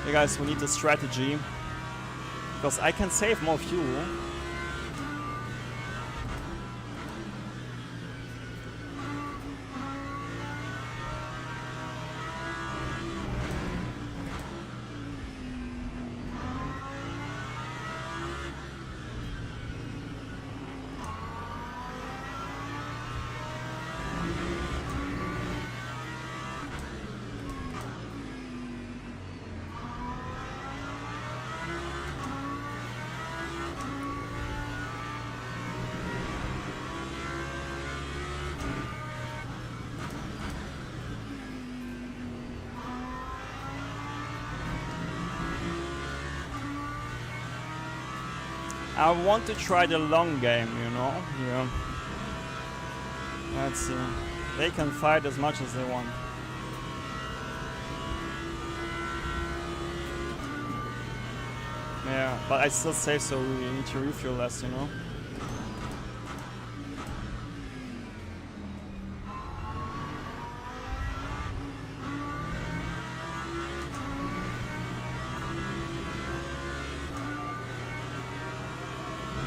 Hey guys, we need a strategy because I can save more fuel. I want to try the long game, you know? Yeah. Let's see. They can fight as much as they want. Yeah, but I still save, so we need to refuel less, you know?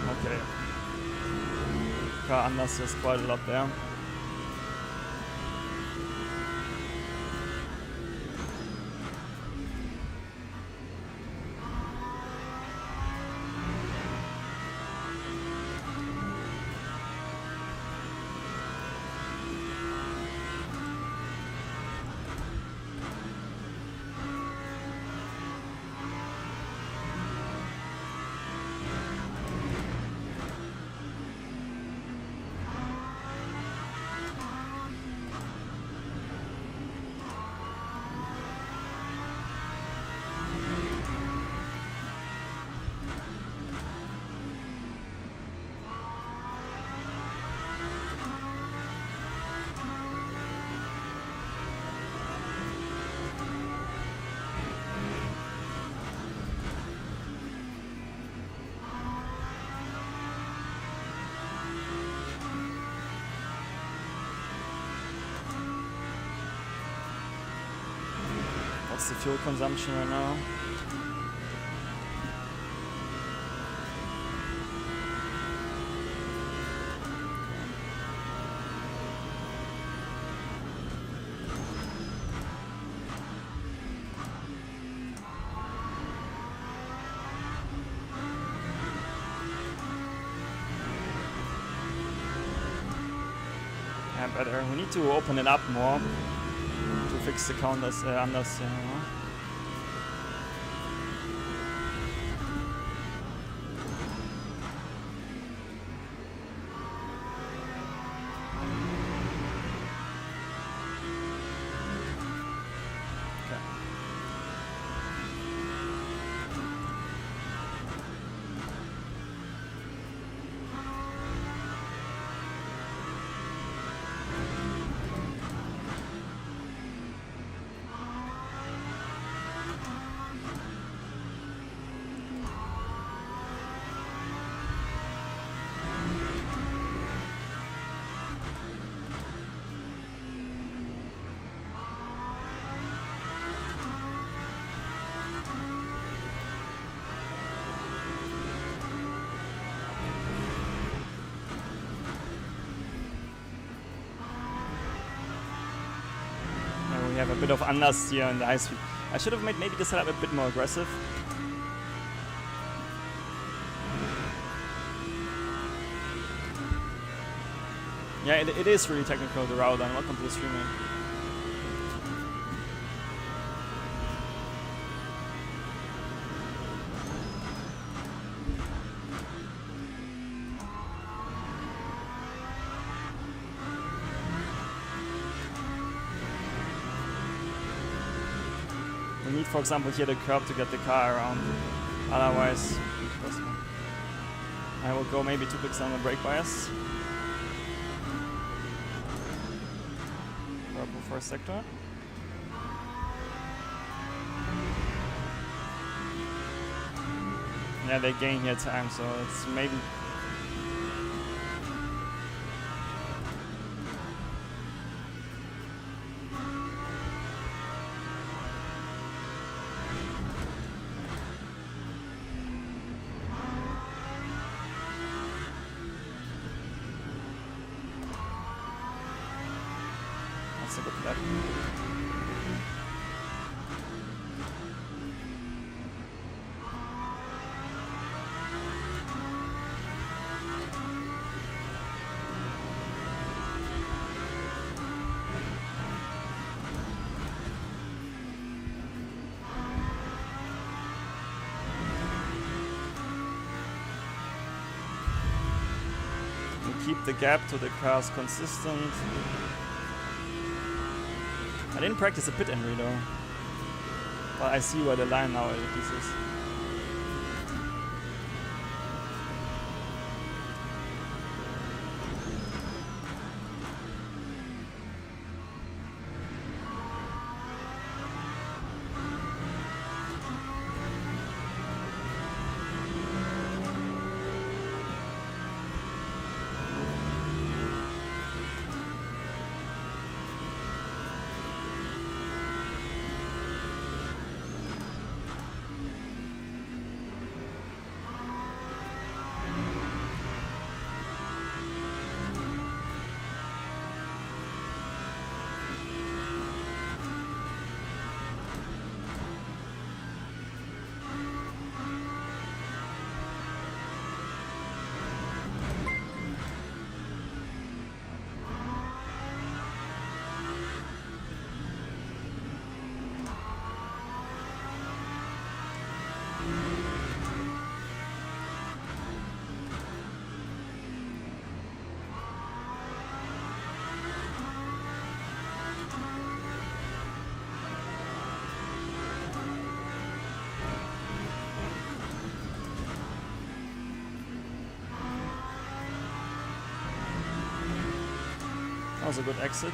Okay. Car anders is quite a lot there. What's the fuel consumption right now? Yeah, better. We need to open it up more to fix the counters anders, you know. have a bit of understeer in the high speed. I should have made maybe the setup a bit more aggressive. Yeah, it is really technical, the route, and welcome to the stream, man. We need, for example, here the curb to get the car around. Otherwise, I will go maybe 2 clicks on the brake bias. Purple first sector. Yeah, they gain here time, so it's maybe. That's a good lap. Keep the gap to the cars consistent. I didn't practice a pit entry though, but I see where the line now at least is. That was a good exit.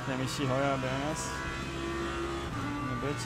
Nehme ich die heuer Berners in a bit.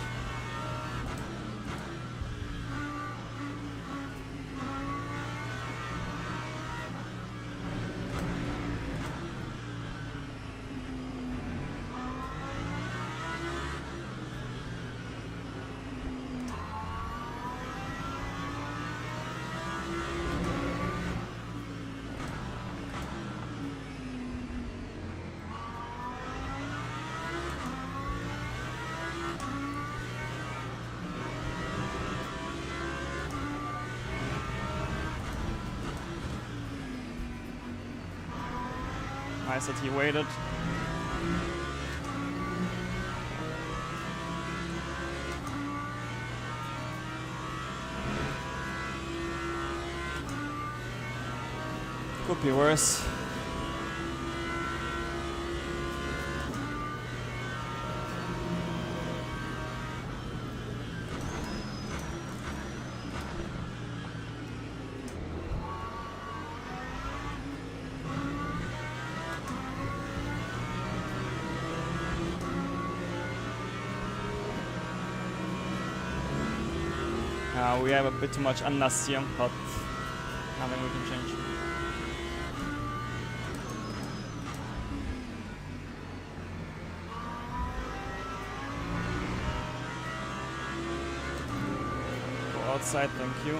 Nice that he waited. Could be worse. We have a bit too much unless here, but nothing we can change. Go outside, thank you.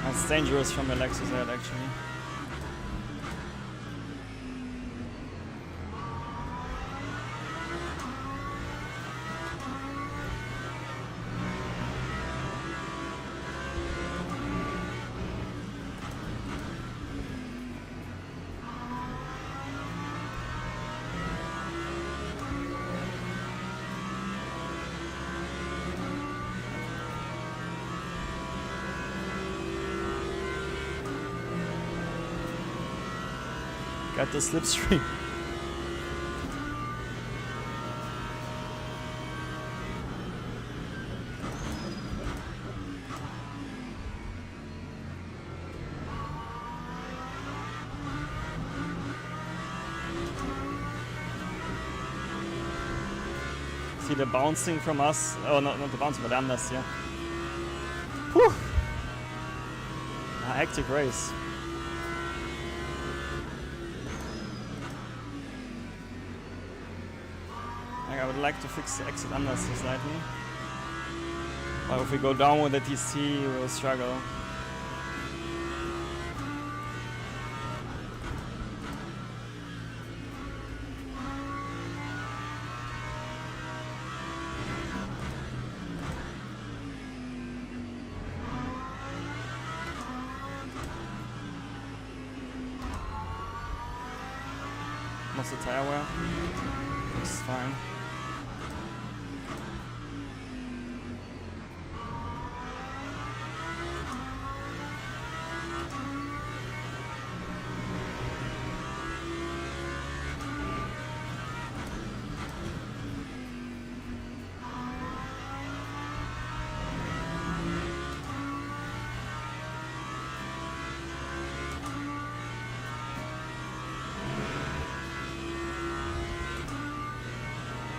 It's dangerous from the Lexus head actually. Got the slipstream. See the bouncing from us? Oh, no, not the bouncing, but anders, yeah. Whew! Hectic race. I would like to fix the exit under slightly. But if we go down with the TC, we will struggle. What's the tire wear? It's fine.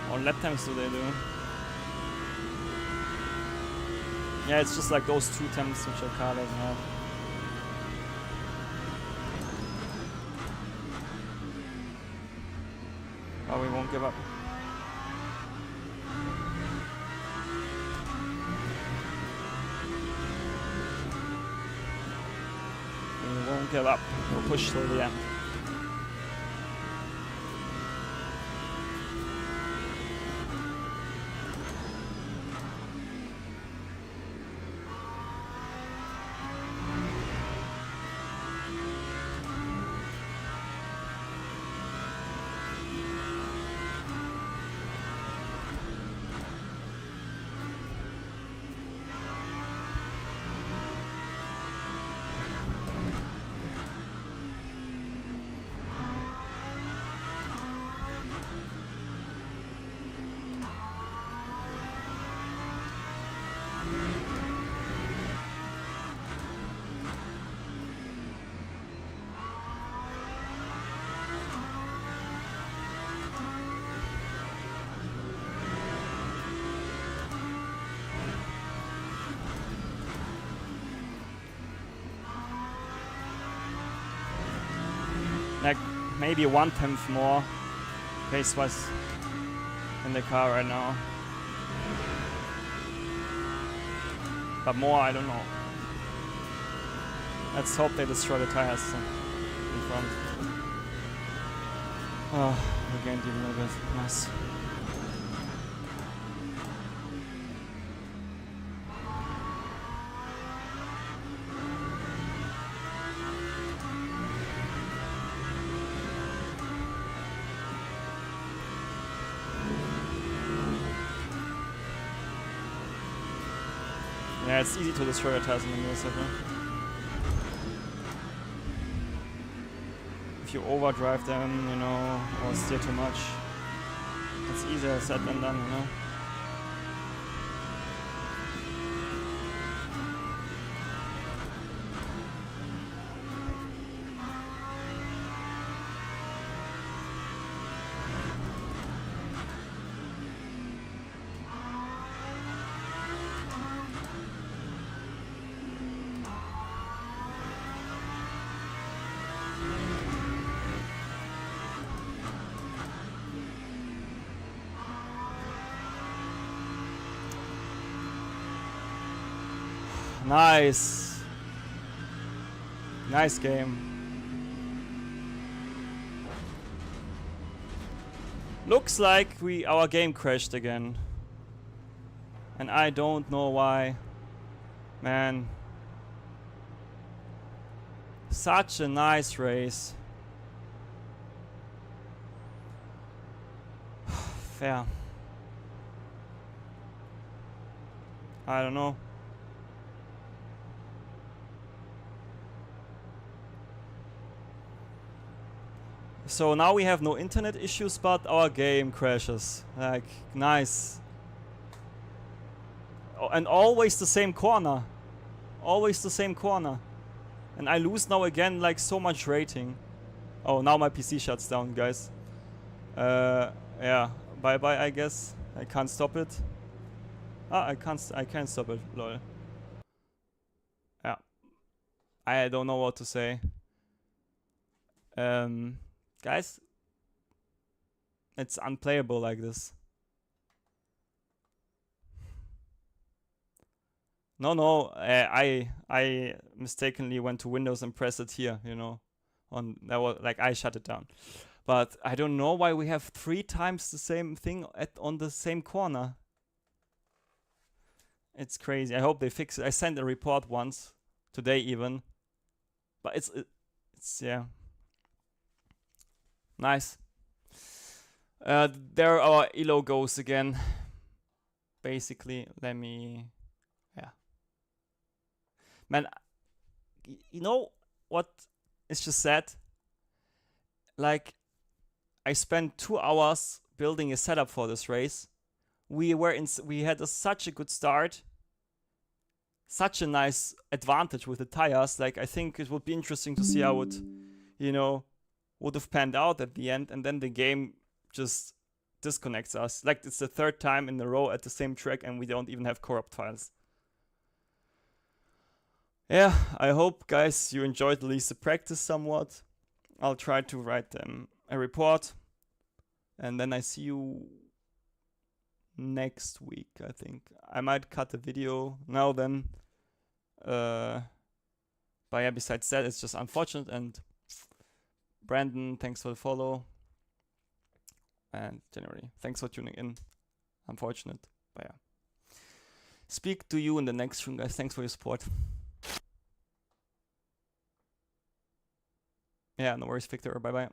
What lap times do they do? Yeah, it's just like those 2 temps which our car doesn't have. But we won't give up. We won't give up. We'll push till the end. Like maybe 1/10 more pace-wise in the car right now. But more, I don't know. Let's hope they destroy the tires in front. Oh, we gained even a little bit. Nice. Yeah, it's easy to destroy a tires in the middle circle. if you overdrive them, you know, or steer too much. It's easier said than done, you know. Nice. Nice game. Looks like our game crashed again. And I don't know why. Man. Such a nice race. Fair. I don't know. So now we have no internet issues, but our game crashes. Like, nice. Oh, and always the same corner. Always the same corner. And I lose now again, like, so much rating. Oh, now my PC shuts down, guys. Yeah. Bye-bye, I guess. I can't stop it. Ah, I can't stop it. Lol. Yeah. I don't know what to say. Guys, it's unplayable like this. No, I mistakenly went to Windows and pressed it here, you know. On that was like I shut it down. But I don't know why we have 3 times the same thing on the same corner. It's crazy. I hope they fix it. I sent a report once today even. But it's yeah. Nice. There our elo goes again. Basically, let me... Yeah. Man, you know what is just sad? Like, I spent 2 hours building a setup for this race. We had such a good start. Such a nice advantage with the tires. Like, I think it would be interesting to see how it, you know, would have panned out at the end, and then the game just disconnects us. Like, it's the 3rd time in a row at the same track and we don't even have corrupt files. Yeah, I hope, guys, you enjoyed at least the practice somewhat. I'll try to write them a report, and then I see you next week, I think. I might cut the video now then. But yeah, besides that, it's just unfortunate. And Brandon, thanks for the follow. And January, thanks for tuning in. Unfortunate, but yeah. Speak to you in the next stream, guys. Thanks for your support. Yeah, no worries, Victor. Bye-bye.